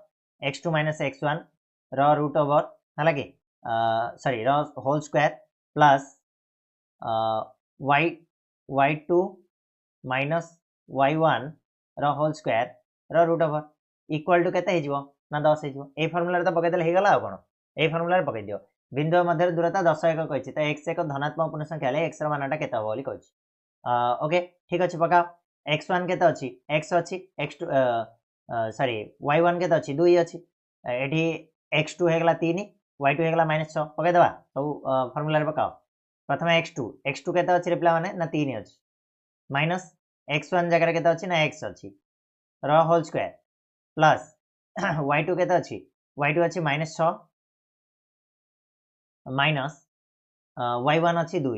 Speaker 1: x2 - x1 रो रूट ओवर हला कि सॉरी रो whole square plus y2 minus y1 रो होल स्क्वायर रो रूट ओवर इक्वल टू केते हेजिवो ना 10 हेजिवो ए फार्मूला रे तो पके देले हे गला आ कोन ए फार्मूला रे पके दियो बिंदु मध्य दूरता 10 एकक कहिछि त x एक धनात्मक पूर्ण संख्या ले x रो मानटा केते हो बोली कहिछि ओके ठीक अछि पका x1 केते अछि x अछि x2 सॉरी y1 केते अछि 2 अछि एठी x2 हे गला 3 y2 हे गला -6 पके देबा तो फार्मूला रे पकाओ प्रथम x2 केते अछि रे पिला माने ना 3 अछि माइनस x1 जगह केते अछि ना x अछि रो होल स्क्वायर प्लस y2 केते अछि y2 अछि -6 माइनस y1 अछि 2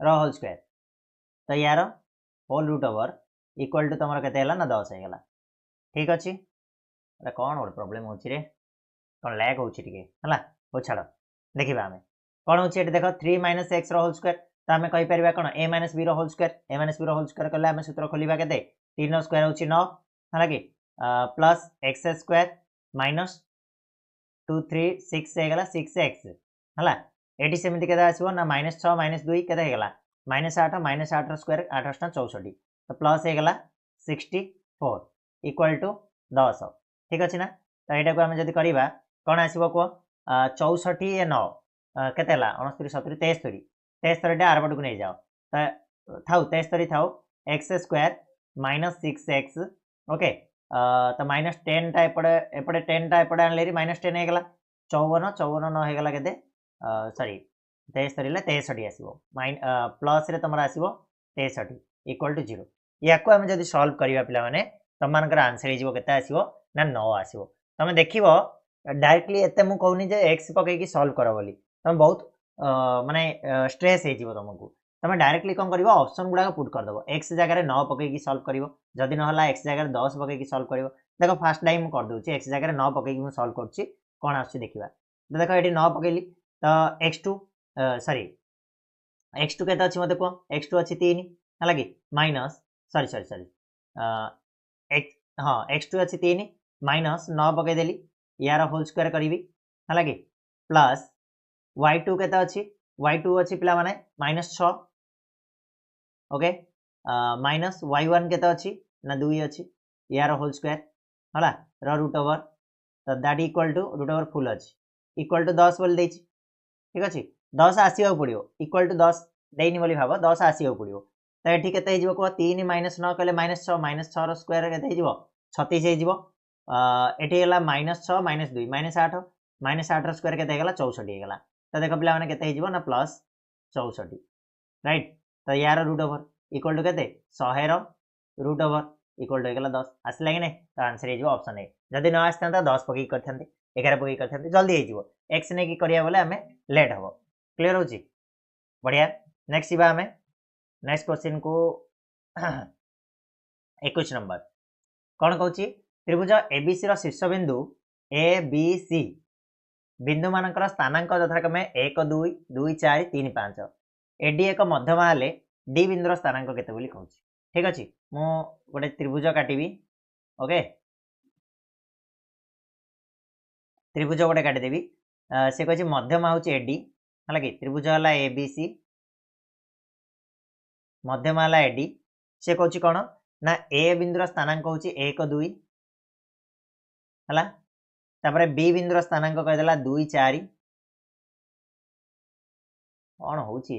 Speaker 1: रो होल स्क्वायर तो यार whole root over equal to तमरा केते हला ना 10 हे गला ठीक अछि एटा कोन और प्रॉब्लम होछि रे कोन लैग होछि टिके हला ओ छाड़ देखिबा हमें कोन होछि एटा देखो 3 - x रो होल स्क्वायर तो हमें कहि परिबा कोन a - b रो होल स्क्वायर a - b रो होल स्क्वायर कले हमें सूत्र खोलिबा केते 3 रो स्क्वायर होछि 9 हला कि प्लस x स्क्वायर माइनस 2 3 6 हे गला 6x हला एटी सेमिति केते आसीबो ना -6 - 2 केते हे गला -8 रो स्क्वायर 8 8 64 तो प्लस हे गला 64 इक्वल टू 10 ठीक अछि ना तो एटा को हम जदी करिबा कोन आसीबो को 64 ए 9 केते हला 69 70 73 73 टा आरबड को नै जाओ तो थाउ 73 थाउ x स्क्वायर -6x ओके तो -10 टा एपडे एपडे 10 टा एपडे आनलेरी -10 हे गला 54 54 9 हे गला केते सॉरी 73 ले 63 आसीबो प्लस रे तमरा आसीबो 63 इक्वल टू 0 याको हम जदी सॉल्व करिबा पिला माने तमनकर आंसर हिजबो केते आसीबो ना 9 आसीबो तमे देखिबो डायरेक्टली एते मु कहउनी जे x पके की सॉल्व करो बोली तमे बहुत माने स्ट्रेस हेजिबो तुमको तमे डायरेक्टली कोन करबो ऑप्शन गुडा को पुट कर दबो x जगह रे 9 पके की सॉल्व करिवो जदी न हला x जगह रे 10 पके की सॉल्व करिवो देखो फर्स्ट टाइम कर दोछि x जगह रे 9 पके की मु सॉल्व करछि कोन आछि देखिबा तो देखो एटी 9 पकेली तो x2 सॉरी x2 केते अछि मते को x2 अछि 3 हला कि minus sorry sorry sorry x हां x2 अछि 3 माइनस 9 पके देली यार होल स्क्वायर करिवि हला कि प्लस y2 केते अछि y2 अछि पिला माने -6 ओके माइनस y1 केते अछि ना 2 अछि यार होल स्क्वायर हला रो रूट ओवर तो that equal to root over फुल अछि इक्वल टू 10 बोल देछि ठीक अछि 10 आसीबो पडियो इक्वल टू 10 देइनी बोली भाबो 10 आसीबो पडियो तो एठी केते हिजबो को 3 - 9 कले -6 रो स्क्वायर केते हिजबो 36 हिजबो एठी हला -6 - 2 -8 रो स्क्वायर केते हेगला 64 हेगला तो देखो पिला माने केते हिजबो ना प्लस 64 राइट तो यार रूट ओवर इक्वल टू केते 100 रो रूट ओवर इक्वल टू हेगला 10 आसला कि नै तो आंसर हिजबो ऑप्शन ए जदी न आस्तांता 10 पकी करथांते 11 पकी करथांते जल्दी हिजबो x ने की करिया बोले हमें लेट हबो क्लियर होची बढ़िया नेक्स्ट इबा हमें नेक्स्ट क्वेश्चन को 21 नंबर कोन कहउची त्रिभुज एबीसी रो शीर्ष बिंदु ए बी सी बिंदु मानकर स्थानांक यथाक्रमे 1 2 2 4 3 5 एडी एक मध्यमा हेले डी बिंदुर स्थानांक केते बोली कहउची ठीक अछि मु गोटे त्रिभुज काटिबी ओके त्रिभुज गोटे काटि देबी से कहछि मध्यमा होची एडी हला कि त्रिभुज हला एबीसी मध्यमा हला एडी से कहछि कोन ना ए बिंदुर स्थानांक होची 1 2 हला तापरे बी बिंदुर स्थानांक कहि देला 2 4 कोन होची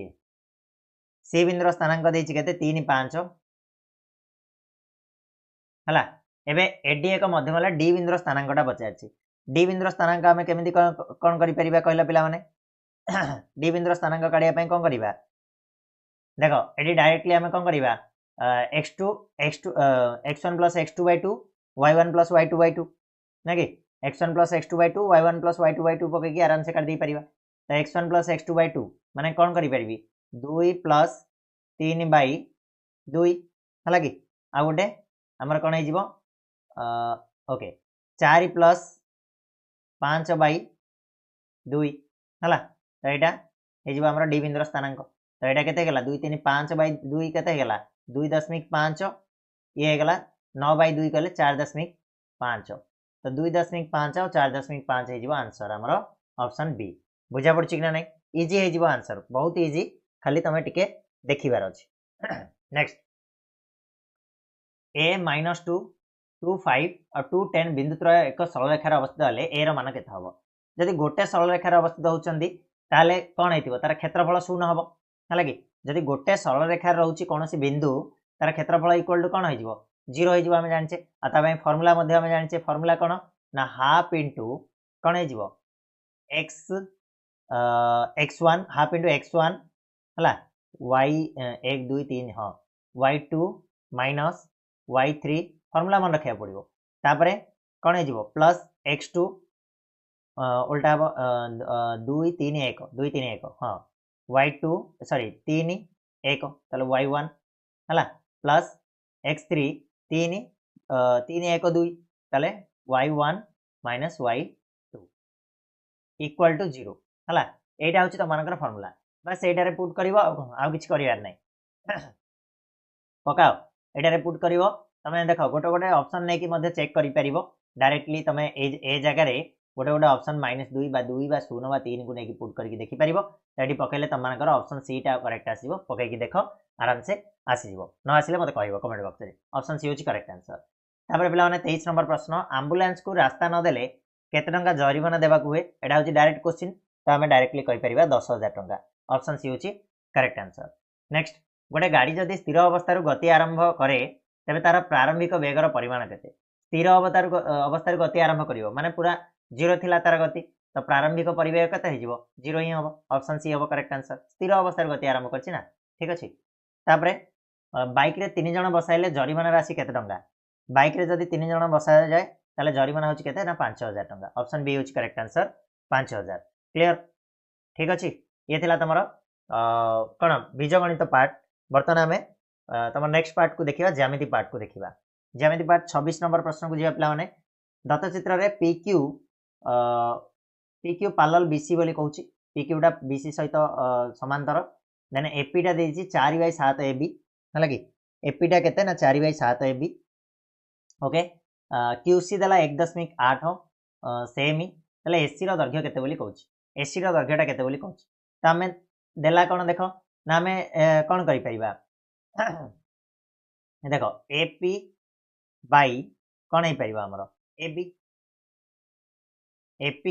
Speaker 1: सी बिंदुर स्थानांक देछि केते 3 5 हला एबे एडी एक मध्यम वाला डी बिंदुर स्थानांकटा पचारछि डी बिंदुर स्थानांक हमें केमिति कोन करि परिबा कहला पिला माने डी बिंदुर स्थानांक काढिया पय कोन करिबा देखो एडी डायरेक्टली हमें कोन करिबा x2 x1 plus x2 by 2 y1 plus y2 by 2 ना कि x1 plus x2 by 2 y1 plus y2 by 2 पके की आराम से कर दे परिबा तो x1 plus x2 by 2 माने कोन करि परिबी 2 plus 3 by 2 हला कि आ गोटे हमर कोन हे जिवो ओके 4 plus 5 by 2 हला तो एटा हे जिवो हमर डी बिंदुर स्थानांक तो एटा केते गेला 2 3 5 by 2 केते गेला 2.5 ये गला 9 by 2 कले 4.5 तो 2.5 और 4.5 हे जिवो आंसर हमरो ऑप्शन बी बुझा पड़छि कि ना नै इजी हे जिवो आंसर बहुत इजी खाली तमे टिके देखिबार अछि नेक्स्ट a -2 2 5 और 2 10 बिंदु त्रय एक सरल रेखार अवस्थित हले a रो मान केते हबो जदि गोटे सरल रेखार अवस्थित होचंदी ताले कोन हेतिबो तार क्षेत्रफल शून्य हबो हला कि जदि गोटे सरल रेखार रहउची कोनोसी बिंदु तार क्षेत्रफल इक्वल टू कोन हो जिवो 0 हो जिवो हमें जानचे आ ता पय फार्मूला मध्ये हमें जानचे फार्मूला कोन ना हाफ इनटू कोन हो जिवो x x1 half into x1 हला y 1 2 3 हां y2 माइनस y3 फार्मूला मन रखिया पड़िबो तापरे कोन हो जिवो प्लस x2 उल्टा हबो 2 3 1 2 3 1 हां y2 सॉरी 3 1 ताले y1 हला प्लस x3 3 3 1 2 ताले y1 minus y2 equal to 0 हला एटा होची त मानकर फार्मूला बस एटा रे पुट करबो आ किछ करियार नै पकाओ एटा रे पुट करबो तमे देखो गोटे गोटे ऑप्शन नै कि मध्ये चेक करि परिबो डायरेक्टली तमे ए जगह रे गोटे गोटे ऑप्शन -2 बा 2 बा 0 बा 3 को नै कि पुट करके देखि परिबो एडी पकेले त मानकर ऑप्शन सी टा करेक्ट आसीबो पके कि देखो आराम से आसीबो न आसीले मते कहबो कमेंट बॉक्स रे ऑप्शन सी होची करेक्ट आंसर तापर पिला माने 23 नंबर प्रश्न एम्बुलेंस को रास्ता न देले केते टंका जरिमाना देबा को हुए एडा होची डायरेक्ट क्वेश्चन तो हमें डायरेक्टली कहि परिबा 10000 टंका ऑप्शन सी होची करेक्ट आंसर नेक्स्ट गोटे गाड़ी जदि स्थिर अवस्था रु गति आरंभ करे तबे तार प्रारंभिक वेगर परिमाण केते स्थिर अवस्था रु गति आरंभ करिवो माने पूरा 0 थिला तार गति तो प्रारंभिक परिवेग केते हे जिवो 0 ही हबो ऑप्शन सी हबो करेक्ट आंसर स्थिर अवस्था रु गति आरंभ करछि ना ठीक अछि तापरे बाइक रे 3 जण बसाइले जरिमाना राशि केते टंका बाइक रे जदि 3 जण बसा जाय ताले जरिमाना होछि केते ना 5000 टंका ऑप्शन बी होछि करेक्ट आंसर 5000 क्लियर ठीक अछि ये थिला तमरो कोन बीजगणित पार्ट बर्तन हमें तम नेक्स्ट पार्ट को देखिबा ज्यामिति पार्ट को देखिबा ज्यामिति पार्ट 26 नंबर प्रश्न को जिया पिला माने दत्त चित्र रे PQ पैरेलल BC बोली कहूची PQ टा BC सहित समांतर देन AP टा देछि 4/7 AB हला कि AP टा केते ना 4/7 AB ओके QC दला 1.8 सेमी तले AC रो दैर्घ्य केते बोली कहूची AC रो दैर्घ्यटा केते बोली कहूची त हमें देला कोन देखो ना हमें कोन करि परिबा देखो AP बाई कोन हे परिबा हमरो AB AP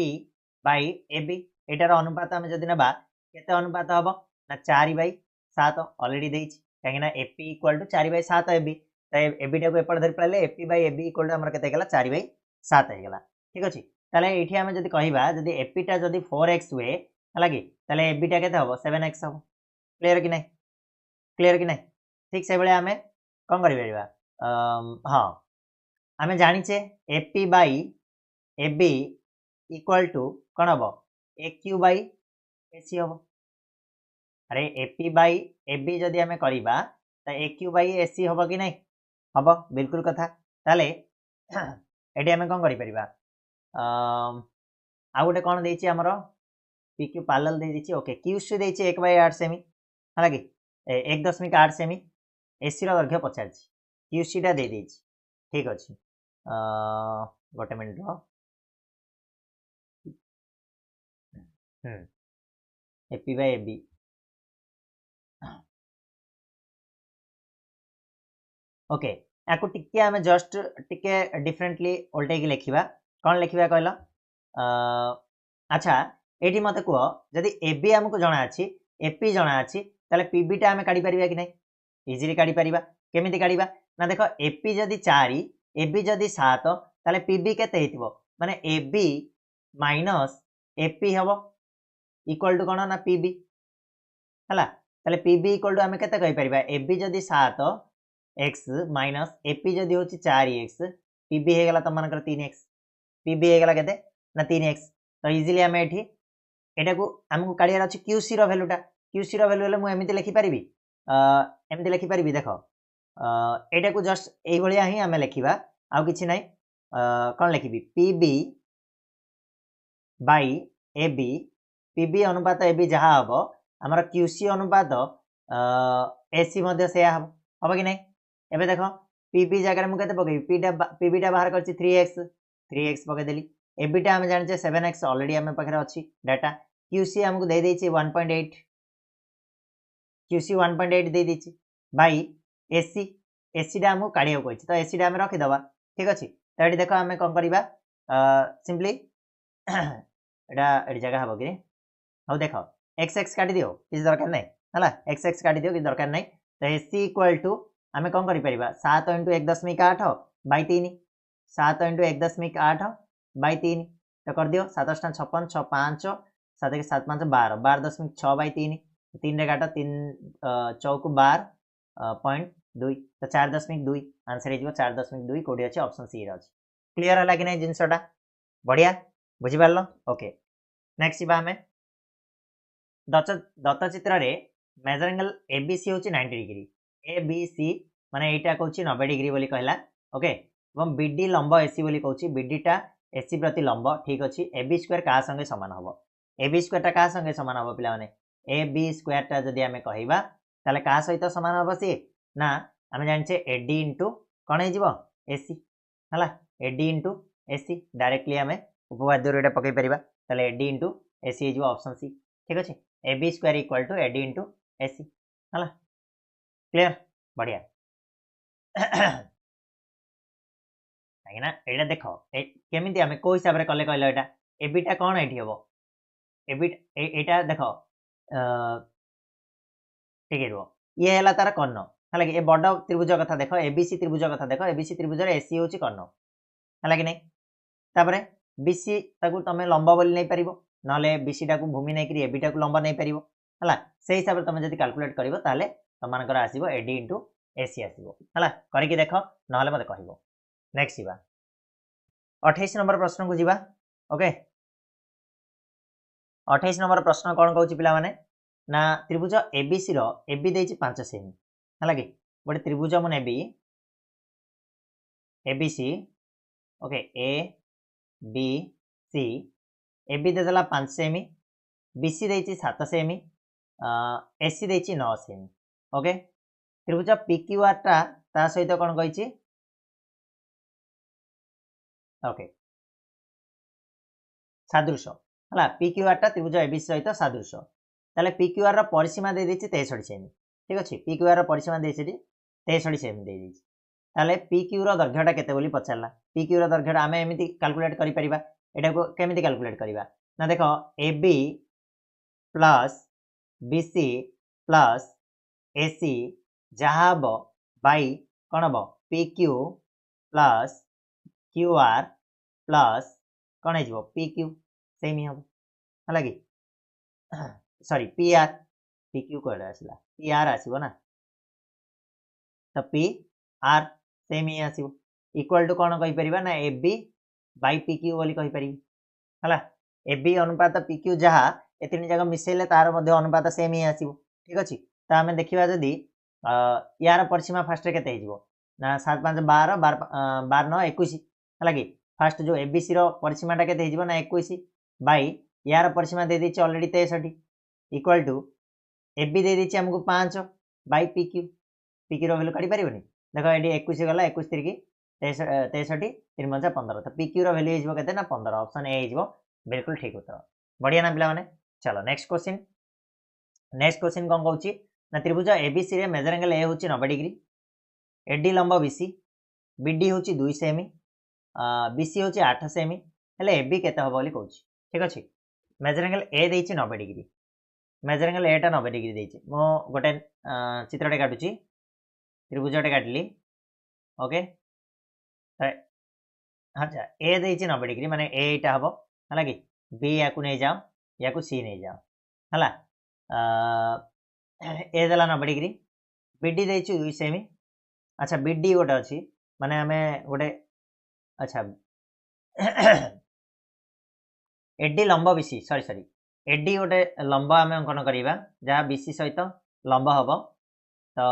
Speaker 1: बाई AB एटार अनुपात हम जदि नबा केते अनुपात हबो ना 4/7 ऑलरेडी देछि काहेना AP = 4/7 AB त AB टा को एपड़ धरि पळले AP बाई AB = हमर केते गेला 4/7 हे गेला ठीक अछि ताले एठी हम जदि कहिबा जदि AP टा जदि 4x हुए हला कि ताले AB टा केते हबो 7x हबो क्लियर कि नै ठीक से बेले हमें कोन करि परिबा हां हमें जानि छे AP by AB equal to कोन हबो AQ बाई AC हबो अरे AP बाई AB जदि हमें करिबा त AQ बाई AC हबो कि नै हबो बिल्कुल कथा ताले एडी हमें कोन करि परिबा आ गोटे कोन देछि हमरो PQ पैरेलल दे दिछि ओके QC देछि 1/8 सेमी हला कि 1.8 सेमी AC रो दैर्घ्य पचारछि QC टा दे दिछि ठीक अछि गोटे मिनिट रो AP बाय AB ओके याको टिके हमें जस्ट टिके डिफरेंटली उल्टे की लिखिबा कोन लिखिबा कहलो अच्छा एठी मते को जदि AB हमको जणा अछि AP जणा अछि ताले पीबी टा आमे काढी परिबा कि नै इजीली काढी परिबा केमिति काढिबा ना देखो एपी जदी 4 एबी जदी 7 ताले पीबी केते हेतिबो माने एबी माइनस एपी हबो इक्वल टू कोन ना पीबी हला ताले पीबी इक्वल टू आमे केते कहि परिबा एबी जदी 7 x माइनस एपी जदी होची 4x पीबी हे गेला तमनकर 3x पीबी हे गेला केते ना 3x तो इजीली आमे एठी एटा को हमकु काढियार अछि क्यूसी रो वैल्यूटा क्यूसी रो वैल्यू ले मु एमिति लिखि परिबी एमिति लिखि परिबी देखो एटा को जस्ट एई भलिया ही आमे लिखिबा आउ किछि नै कोन लिखिबी पीबी बाय एबी पीबी अनुपात एबी जहा हबो हमर क्यूसी अनुपात एसी मध्ये सेया हबो कि नै एबे देखो पीबी जगह मु केते पकेबी पीबी टा बाहर करछि 3x पके देली एबी टा हम जानि 7x ऑलरेडी हम पखरे अछि डाटा क्यूसी हमकु दे देछि 1.8 क्यूसी 1.8 दे देछि बाय एसी एसी टा हमकु काढियो कहछि तो एसी टा हम रखि दबा ठीक अछि तो एठी देखो हम कोन करिबा सिंपली एटा एठी जगह हबो कि हो देखो x काटी दियो किछ दरकार नै हला x काटी दियो किछ दरकार नै तो एसी इक्वल टू हमें कोन करि परिबा 7 * 1.8 बाय 3 7 * 1.8 बाय 3 तो कर दियो 7 * 56 6 5 7 के 7 5 12 12.6 बाय 3 3 रे काटो 3 चौक 12.2 तो 4.2 आंसर हे 4.2 कोडी अछि ऑप्शन सी रे अछि क्लियर हला कि नै जिंसटा बढ़िया बुझि पारलो ओके नेक्स्ट बा हमें दत्त चित्र रे मेजर एंगल एबीसी होची 90 डिग्री एबीसी माने एटा कहूची 90 डिग्री बोली कहला ओके एवं बीडी लंब एसी बोली कहूची बीडी टा एसी प्रति लंब ठीक अछि एबी स्क्वायर का संगे समान हबो एबी स्क्वायर टा का संगे समान हबो पिला माने एबी स्क्वायर टा जदी हमें कहिबा ताले का सहित समान हबो सी ना हमें जानछे एडी इनटू कोन हे जिवो एसी हला एडी इनटू एसी डायरेक्टली हमें उपवाद्य रेटा पकई परिबा ताले एडी इनटू एसी हे जिवो ऑप्शन सी ठीक अछि AB square equal to AD into AC हला क्लियर बढ़िया आइना एटा देखो केमिति हमें को हिसाब रे कले कहलो एटा AB टा कोन एठी हबो AB एटा देखो ठीक हेरो ये हला तार कर्ण हला कि ए बड त्रिभुज कथा देखो ABC त्रिभुज कथा देखो ABC त्रिभुज रे AC होची कर्ण हला कि नै तापरे BC ताकू तमे लंबा बोली नै परिबो नले BC टा को भूमि नै करी AB टा को लंबा नै परिबो हला से हिसाब रे तमे जदी कैलकुलेट करिवो ताले तमानकर आसीबो AD * AC आसीबो हला करि के देखो नले मते कहिबो नेक्स्ट बा 28 नंबर प्रश्न को जिबा ओके 28 नंबर प्रश्न कोन कहूची पिला माने ना त्रिभुज ABC रो AB देछि 5 सेमी हला कि बडे त्रिभुज म नेबी ABC okay A B C AB देला 5 सेमी BC देछि 7 सेमी AC देछि 9 सेमी ओके त्रिभुज PQR टा ता सहित कोन कहिछि ओके सादृश हला PQR टा त्रिभुज ABC सहित सादृश ताले PQR रो परिसीमा दे देछि 63 सेमी ठीक अछि PQR रो परिसीमा देछि 63 सेमी दे देछि ताले PQ रो दैर्घ्यटा केते बोली पछारला PQ रो दैर्घ्यटा आमे एमिति कैलकुलेट करि परिबा एटा को केमिति कैलकुलेट करिबा ना देखो AB plus BC plus AC जहा हबो बाय कोन हबो PQ प्लस QR प्लस कोन हे जिवो PQ सेमी हबो हला कि सॉरी PR PQ कोड आसला PR आसीबो ना तो PR सेमी आसीबो इक्वल टू कोन कहि परिबा ना AB बाय PQ बोली कहि परिबी हला AB अनुपात PQ जहा ए तीन जगह मिसेले तार मध्ये अनुपात सेम ही आसीबो ठीक अछि त हमें देखिबा जदी यार परिसीमा फर्स्ट रे केते हिजबो ना 7 5 12 12 9 21 हला कि फर्स्ट जो ABC रो परिसीमाटा केते हिजबो ना 21 बाय यार परिसीमा दे देछि ऑलरेडी 63 इक्वल टू AB दे देछि हमकु 5 बाय PQ PQ रो वैल्यू काढी परिबोनी देखो एडी 21 गला 21 3 63 3 5 15 तो PQ रो वैल्यू हिजबो केते ना 15 ऑप्शन ए हिजबो बिल्कुल ठीक उत्तर बढ़िया ना पिला माने चलो नेक्स्ट क्वेश्चन कोन कहूची ना त्रिभुज ABC रे मेजर एंगल A होची 90 डिग्री AD लंब BC BD होची 2 सेमी BC होची 8 सेमी हेले AB केते हो बोली कहूची ठीक अछि मेजर एंगल A देछि 90 डिग्री मेजरिंग एंगल एटा 90 डिग्री देछि मो गोटे चित्रटे काटुची त्रिभुजटे काटली ओके अच्छा ए देछि 90 डिग्री माने ए एटा हबो हला कि बी याकू नै जाओ याकू सी नै जाओ हला ए देला 90 डिग्री बीडी देछि 2 सेमी अच्छा बीडी गोटे अछि माने हमें गोटे अच्छा एडी लंब बीसी सॉरी सॉरी एडी गोटे लंब आम अंकन करवा जहाँ बीसी सहित लंब हम तो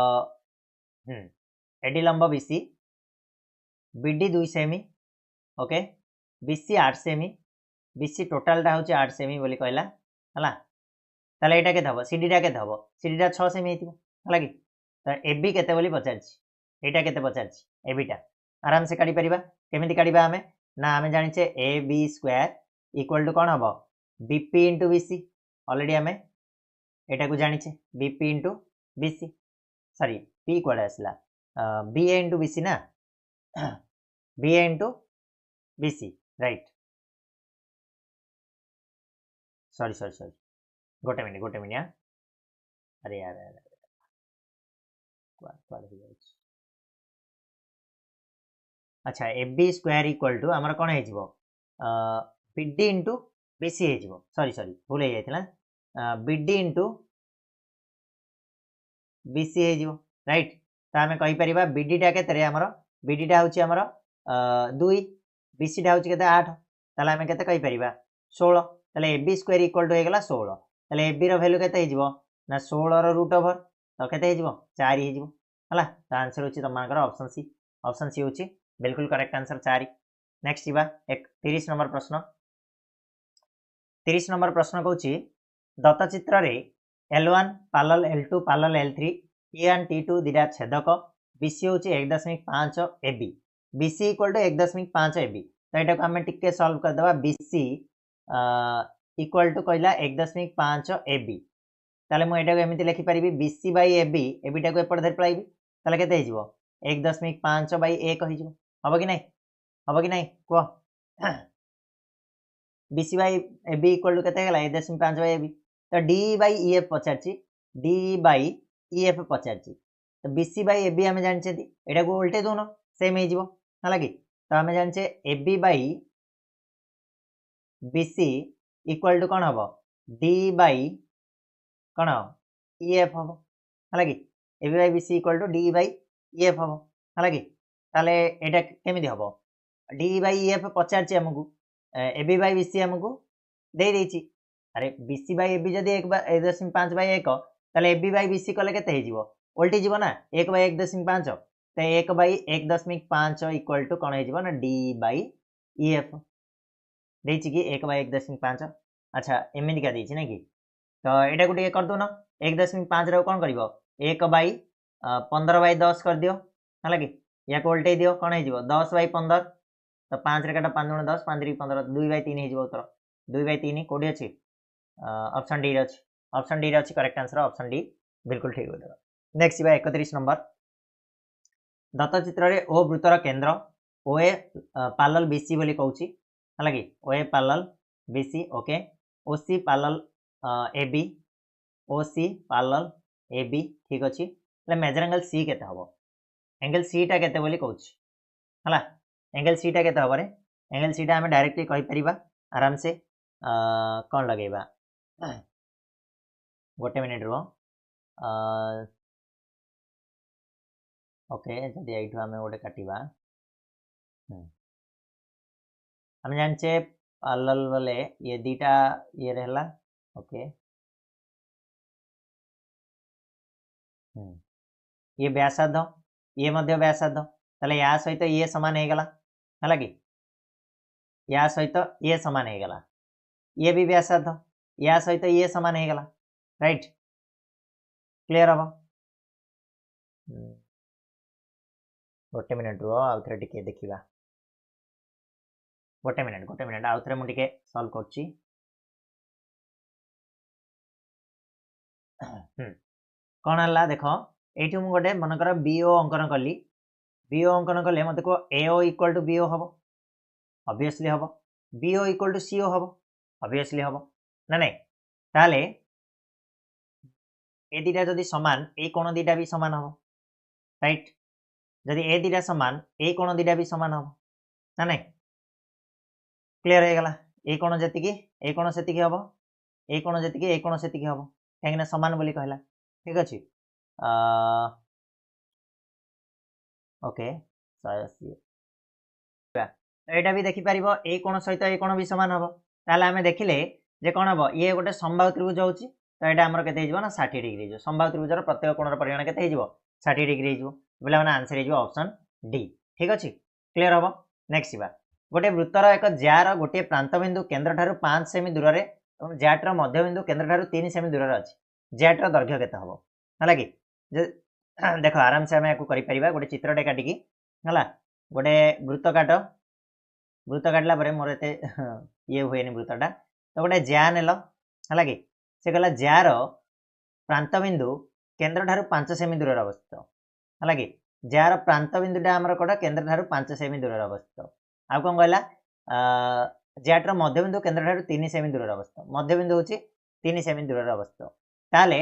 Speaker 1: एडी लंब बीसी बीडी 2 सेमी ओके बीसी 8 सेमी बीसी टोटालटा हूँ 8 सेमी बोली कहला है ताले एटा केते हबो सीडीटा केते हबो सीडीटा 6 सेमी हेतिबो हला कि तो एबी केते बोली पचारछि एटा केते पचारछि एबीटा आराम से काढी परिबा केमिति काढीबा हमें ना हमें जानिछे A B square equal to कौन हम बीपी इंटू बीसी ऑलरेडी हमें एटा को जानिछे BP into BC sorry P कोड आसला बीए इंटू बीसी ना BA into BC right sorry sorry sorry गोटे मिनिट हाँ अरे यार अच्छा A B square equal to आमर कौन हो बीडी इंटू बीसी हो सॉरी सॉरी भूल हो जाता बीडी इंटू बीसी हो राइट तो आम कहीपर बीडीटा के आमर बीडीटा हूँ आमर 2 बीसीटा हूँ के 8 ताले आम के 16 ताले A B square equal to होगा 16 ताले ए बी भैल्यू के ना 16 रूट ओवर तो के 4 है तो आंसर हूँ तुम ऑप्शन सी हूँ बिल्कुल करेक्ट आंसर 4 नेक्स्ट जीवा 30 नंबर प्रश्न 30 नंबर प्रश्न कहूँ दत्त चित्र रे L1 पालल L2 पालल L3 T1 T2 दिटा छेदक BC हूँ 1.5 AB BC equal to 1.5 AB तो यहाँ आम टिके सॉल्व करदे BC इक्वल टू कहला 1.5 AB ताले मुझे एमती लिखिपारि BC बै AB एबीटा को एपट धरी पलैबी ताले केते हो 1.5 बै 1 हो हम कि नहीं कह BC by AB equal to केते गला 1.5 बै AB तो D by EF पचारछि D by EF पचारछि तो BC बै AB आम जानिछे एटा को उल्टे दोनो सेम हो जिवो हला कि तो आम जानिछे AB by BC equal to कौन हम D बै कौन EF हम हला कि AB by BC equal to D by EF हम हला कि ताले एटा केमिति हबो D by EF पचारछि हमकु AB by BC हमकु दे देछि अरे BC बै AB जदि 1.5 बै 1 ताले AB बै BC कले केते हे जिवो उल्टी जीव ना 1 बै 1.5 तो 1 बै 1.5 इक्वल टू कौन हो ना D बै EF देछि कि 1 बै 1.5 अच्छा एमती क्या देछि ना कि तो यहाँ को टे कर दौन 1.5 रो कौन कर 1 बै 15 बै 10 कर दियो है कि या उल्टे दियो कौन हो 10 बै 15 तो 5 रे काट 5 10 5 रे 15 2 बै 3 हो उत्तर 2 बै 3 कोडी अछि ऑप्शन डी रे अछि ऑप्शन डी रे अछि करेक्ट आंसर ऑप्शन डी बिल्कुल ठीक हो नेक्स्ट बा 31 नंबर दत्त चित्र रे ओ वृत्तर केंद्र OA पैरेलल BC बोली कहूची हला कि OA parallel BC okay OC parallel AB OC parallel AB ठीक अछि ले मेजर एंगल C केते हबो एंगल C टा केते बोली कहूची हला एंगल C टा केते हबो रे एंगल C टा हम डायरेक्टली कहि परिबा आराम से कौन लगेबा गोटे मिनिट रो ओके जदि एठू आम गोटे काटिबा हम जानचे पैरेलल वाले ये दीटा ये रहला ओके ये व्यासार्ध ये मध्य व्यासार्ध ताले या सहित ये समान हे गला हला कि या सहित ये समान हे गला ये भी व्यासार्ध या सहित ये समान हे गला राइट क्लियर हम गोटे मिनिट रो आउ थरे टिके देखिबा गोटे मिनिट आउ थरे मु टिके सॉल्व करछि कौन हला देखो एठू मु गोटे मनकर BO अंकन कली BO अंकन कले मते को AO इक्वल टू BO हबो ऑब्वियसली हबो BO इक्वल टू CO हबो ऑब्वियसली हबो ना नहीं ताले ए दुटा जदि सामान ए कोण दुटा भी सामान हम राइट जदि ए दुटा सामान ए कोण दुटा भी सामान हम ना नहीं क्लियर हो गला ए कोण जतिकी ए कोण सेतिकी हबो ए कोण जतिकी ए कोण सेतिकी हबो काहेकि सामान बोली कहला ठीक अछि ओके 180 एटा भी देखि परिबो ए कोण सहित ए कोण भी समान हबो ताले हमें देखिले जे कोन हबो ये गोटे समबाहु त्रिभुज होची तो एटा हमर केते हिजबो ना 60 डिग्री हिजबो समबाहु त्रिभुजर प्रत्येक कोणर परिमाण केते हिजबो 60 डिग्री हिजबो बोले माने आंसर हिजबो ऑप्शन डी ठीक अछि क्लियर हबो नेक्स्ट बा गोटे वृत्तर एक ज्यार गोटे प्रांत बिंदु केंद्र ठारू 5 सेमी दूर रे एवं ज्याटर मध्य बिंदु केंद्र ठारू 3 सेमी दूर रे अछि ज्याटर दैर्घ्य केते हबो हला कि देखो आराम से हमें करि परिबा गोटे चित्रटे काटिकी हला गोटे वृत्त काटला परे मोर एते ये हुएनी वृत्तटा तो गोटे ज्या नेल हला कि से कहला ज्यार प्रांत बिंदु केंद्र ठारू 5 सेमी दूर रे अवस्थित हला कि ज्यार प्रांत बिंदुटा हमर कोडा केंद्र ठारू 5 सेमी दूर रे अवस्थित आ कोन कहला ज्याटर मध्य बिंदु केंद्र ठारू 3 सेमी दूर रे अवस्थित मध्य बिंदु होची 3 सेमी दूर रे अवस्थित ताले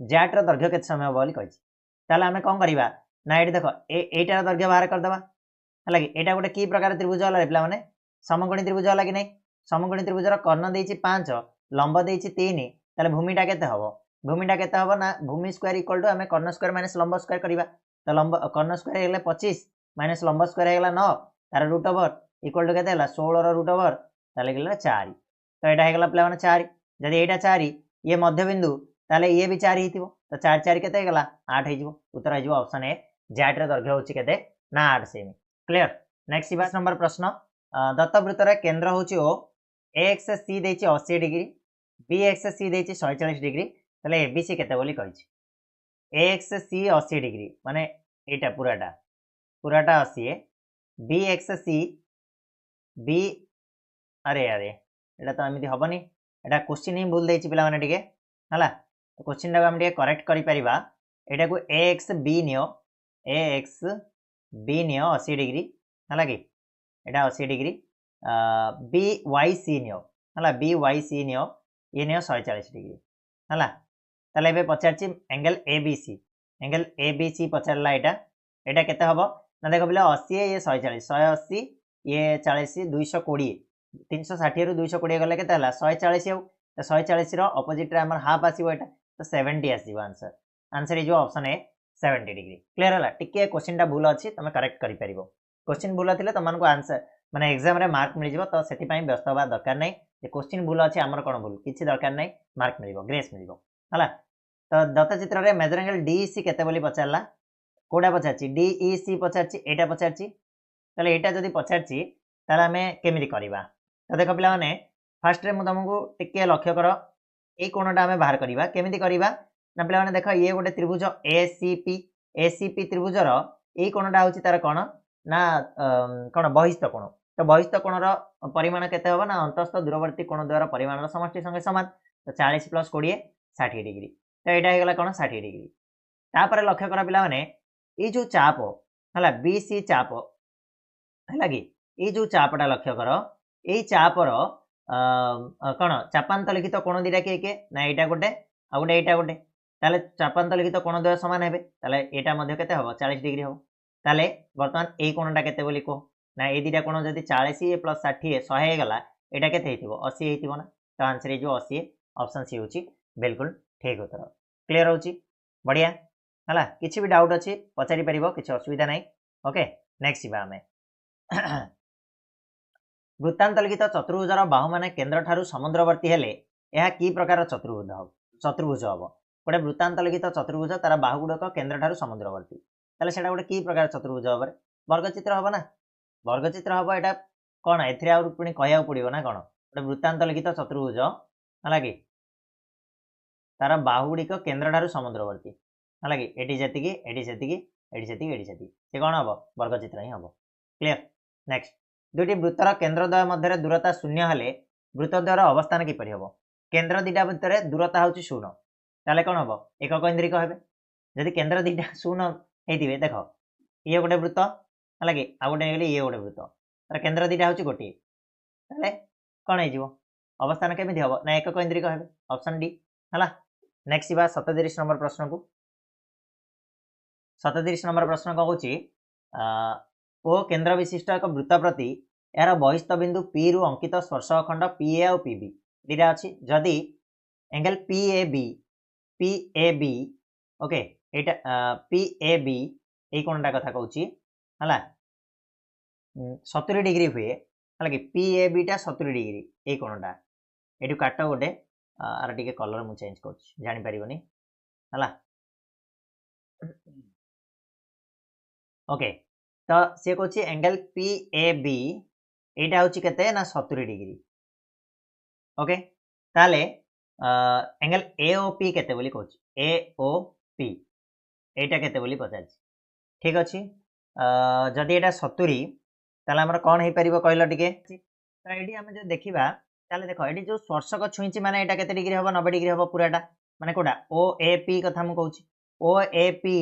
Speaker 1: ज्याटर दैर्घ्य केते समय बोली कहिछि ताले हमें कोन करिबा ना एठी देखो एटार दैर्घ्य बाहर कर दबा हला कि एटा गोटे की प्रकार त्रिभुज होला रे पिला माने समकोणी त्रिभुज होला कि नै समकोणी त्रिभुजर कर्ण देइछि 5 लंब देइछि 3 ताले भूमिटा केते हबो भूमिटा केते हबो ना भूमि स्क्वायर इक्वल टू हमें कर्ण स्क्वायर माइनस लंब स्क्वायर करिबा तो लंब कर्ण स्क्वायर हेले 25 माइनस लंब स्क्वायर हेला 9 तार रूट ओवर इक्वल टू केते हला 16 रो रूट ओवर ताले गेला 4 तो एटा हेगला पिला माने 4 जदि एटा 4 ये मध्य बिंदु ताले ये भी 4 हिथिबो तो 4 4 केते हेगला 8 हिजबो उत्तर हिजबो ऑप्शन ए ज्याटर दैर्घ्य होची केते ना 8 सेमी क्लियर नेक्स्ट 22 नंबर प्रश्न दत्त वृत्तर केंद्र होची ओ एक्स सी देछि 80 डिग्री बी एक्स सी देछि 140 डिग्री ताले एबीसी केते बोली कहिछि एक्स सी 80 डिग्री माने एटा पुराटा 80 बी एक्स सी बी अरे अरे एटा तो एमिति हबनी एटा क्वेश्चन ही भूल देछि पिला माने टिके हला क्वेश्चन टा हम टिके करेक्ट करि परिबा एटा को एक्स बी नियो अस्सी डिग्री हला कि एटा 80 डिग्री बी वाई सी नियो हला बी वाई सी नियो ये नियो 140 डिग्री हला ताले बे पचारछि एंगल एबीसी पचारला एटा केते हबो ना देखो बिला 80 ये 140 180 ये 40 220 360 रु 220 गले केते हला 140 हो तो 140 रो ऑपोजिट रे हमर हाफ आसीबो एटा तो 70 आसीबो answer is option A 70 degree clear हला टिके क्वेश्चन टा भूल अछि तमे करेक्ट करि परिबो क्वेश्चन भूल थिले तमन को आंसर माने एग्जाम रे मार्क मिल जिवो तो सेति पई व्यस्त होबा दरकार नै जे क्वेश्चन भूल अछि हमर कोन भूल किछि दरकार नै मार्क मिलिबो ग्रेस मिलिबो हला तो दत्त चित्र रे मेजर एंगल डीईसी केते बोली पचारला कोडा पचारछि डीईसी पचारछि एटा पचारछि तले एटा जदी पचारछि ताले हमें केमिति करबा तो देखो पिला माने फर्स्ट रे मु तुमको टिके लक्ष्य करो ए कोणटा हमें बाहर करबा केमिति करबा ना पिला माने देखो ये गोटे त्रिभुज एसीपी त्रिभुजर ए कोणटा होछि तार कोण ना कोण बहिस्थ कोण तो बहिस्थ कोणर परिमाण केते होबा ना अंतस्थ दूरवर्ती कोण द्वारा परिमाणर समष्टि संगे समान तो 40 + 20 60 डिग्री तो एटा हे गला कोण 60 डिग्री तापर लक्ष्य करा पिला माने ए जो चाप हला बीसी चाप हला कि ए जो चापटा लक्ष्य करो ए चापर कोण चापांत लिखित कोण दिरा के ना एटा गोटे आ गोटे एटा गोटे ताले चापांत लिखित कोण द्वय समान हेबे ताले एटा मध्ये केते हबो 40 डिग्री हबो ताले वर्तमान ए कोणटा केते बोली को ना ए दिटा कोण जदी 40 + 60 100 हे गला एटा केते हेतिबो 80 हेतिबो ना तो आंसर इज 80 ऑप्शन सी होची बिल्कुल ठीक उत्तर क्लियर होची बढ़िया हला किछि भी डाउट अछि पचारि परिबो किछि असुविधा नै ओके नेक्स्ट बा हमें वृत्तांत लिखित चतुर्भुजर बाहु माने केंद्र ठारू समुद्रवर्ती हेले यह की प्रकार चतुर्भुज हबो गोटे वृत्तांत लिखित चतुर्भुज तार बाहु गुडक केंद्र ठारू समुद्रवर्ती ताले सेटा गोटे की प्रकार चतुर्भुज हबो वर्गचित्र हबो ना वर्गचित्र हबो एटा कोन एथरे आउर पुनी कहया पड़िबो ना कोन गोटे वृत्तांत लिखित चतुर्भुज हला कि तार बाहु गुडिक केंद्र ठारू समुद्रवर्ती हला कि एटी जतिकी एटी सेतिकी एटी सेतिकी एटी सेतिकी से कोन हबो वर्गचित्र ही हबो क्लियर नेक्स्ट दुटी वृत्तर केंद्रद्वय मध्य दूरता शून्य हेले वृत्तद्वयर अवस्थान किपरि हबो केंद्र दिटा भितर दूरता होची 0 ताले कोन हबो एकक केंद्रिक हेबे जदि केंद्र दिटा 0 हेतिबे देखो ये गोटे वृत्त हला कि आ गोटे हेले ये गोटे वृत्त तार केंद्र दिटा होची गोटी ताले कोन हे जिवो अवस्थान केमिति हबो ना एकक केंद्रिक हेबे ऑप्शन डी हला नेक्स्ट बा 37 नंबर प्रश्न को 37 नंबर प्रश्न कौन कौन ओ केन्द्र विशिष्ट एक वृत्त प्रति यार बहिस्थ बिंदु पी रु अंकित स्पर्शक खंड पी ए और पी बी दीटा अच्छी जदि angle P A B okay एटा पी ए बी ये कोणटा कथा कहूँ है 70 डिग्री हुए है कि पी ए बी टा 70 डिग्री ये कोणटा ये काट गोटे आर टे कलर मुझे चेंज कर जापर है ओके तो सी कौन एंगल पी ए बी यहाँ हूँ के ना 70 डिग्री ओके ताले एंगल ए ओ पी केते बोली कहूँ ए ओ पी एटा केते बोली पचार ठीक अच्छे जदि यहाँ 70 ताले आमर कौन हो पार कहल टे तो ये आम जो देखा ताले देख ये जो स्पर्शक छुईची माने एटा केते डिग्री हम 90 डिग्री हम पूराटा माने कोटा ओ ए पी कथा मु कहूँ ओ ए पी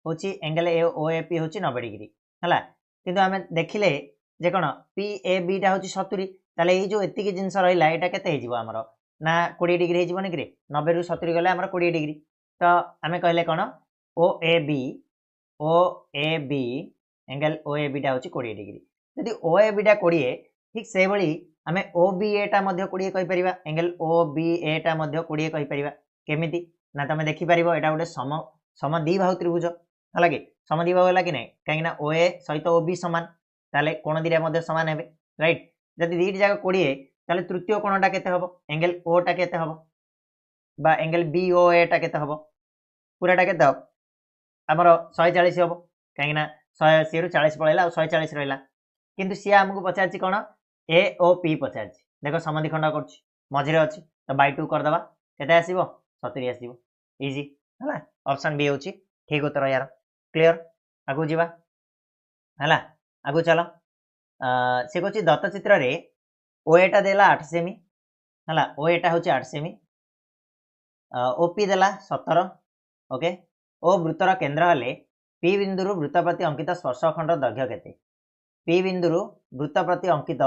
Speaker 1: हूँ angle A O A P हूँ 90 डिग्री है किंतु आम देखिले जे कौन पी ए बी टा हूँ 70 ताले ये जो एतिकी जिनस रहा यहाँ केते आमर ना 20 डिग्री होनी कि 90 रु 70 गले आमर 20 डिग्री तो आम कहले कौन O A B angle O A B टा हूँ 20 डिग्री यदि ओ ए बी टा 20 ठीक से भाई आम ओ बी एटा 20 कहीपर एंगल ओ बी एटा 20 कहीपर केमी ना तुम देखिपर यहाँ गोटे सम द्विबाहु त्रिभुज है कि सम द्विबाहु है कि नहीं कहीं ओ ए सहित ओ बी सामान ताले कोण दीटा सामान है राइट जदि दीट जाक 20 ताले तृतीय कोणटा केते हबो एंगल ओ टा केते हबो बा एंगल बी ओ ए टा केते हबो पूराटा केते हबो हमर 140 हबो कहीं ना 180 रु 40 पळैला 140 रहिला किंतु सी हमको पचारछि कोन ए ओ पी पचारछि देखो समधि खंड करछि मझिरे अछि तो बाय 2 कर दबा केते आसीबो 70 आसीबो इजी हला ऑप्शन बी होछि ठीक उत्तर यार क्लियर आगु जीवा हला आगु चलो से कहछि दत्त चित्र रे ओ एटा देला 8 सेमी हला ओ एटा होछि 8 सेमी ओपी देला 17 ओके ओ वृत्तर केन्द्र हेले पी बिंदु वृत्त प्रति अंकित स्पर्शक खंड दैर्घ्य केते पी बिंदु वृत्त प्रति अंकित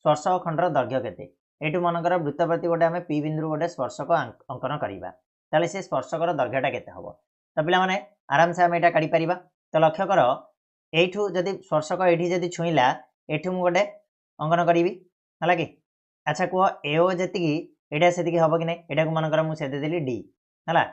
Speaker 1: स्पर्शक खंडर दैर्घ्य केते एटू मनकर वृत्त प्रति गोटे आम पी बिंदु गोटे स्पर्शक अंकन करवा ताले से स्पर्शकर दैर्घ्यटा केते हबो तो पिला माने आराम से आम एटा काढी परिबा तो लक्ष्य कर एठू जदि स्पर्शक एठी जदि छुईला एठू मु गोटे अंकन करी है कि अच्छा कह ए ओ जी एटा से हम कि नहीं एटा को मनकर मुझे देदेली डी है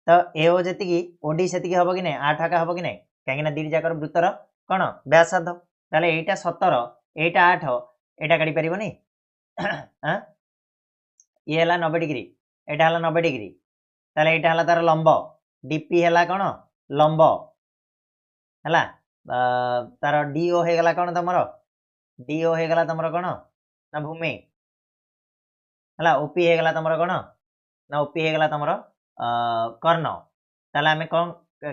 Speaker 1: तो ए ओ जी ओ डी से हम कि नहीं 8 आका हम कि नहीं कहीं दी जाकर वृत्तर कौन व्यासार्ध ताले एटा 17 एटा 8 एटा काढ़ी पारिबनी ये है 90 डिग्री एटा है 90 डिग्री ताले एटा है तार लंब डीपी है कौन लंब है तार डीओ हो गला कौन तुम डीओ हो गला तुम कौन ना भूमि है ओपी हो गला तुम कौन ना ओपी हो गला तुम कर्ण ताले आम कौन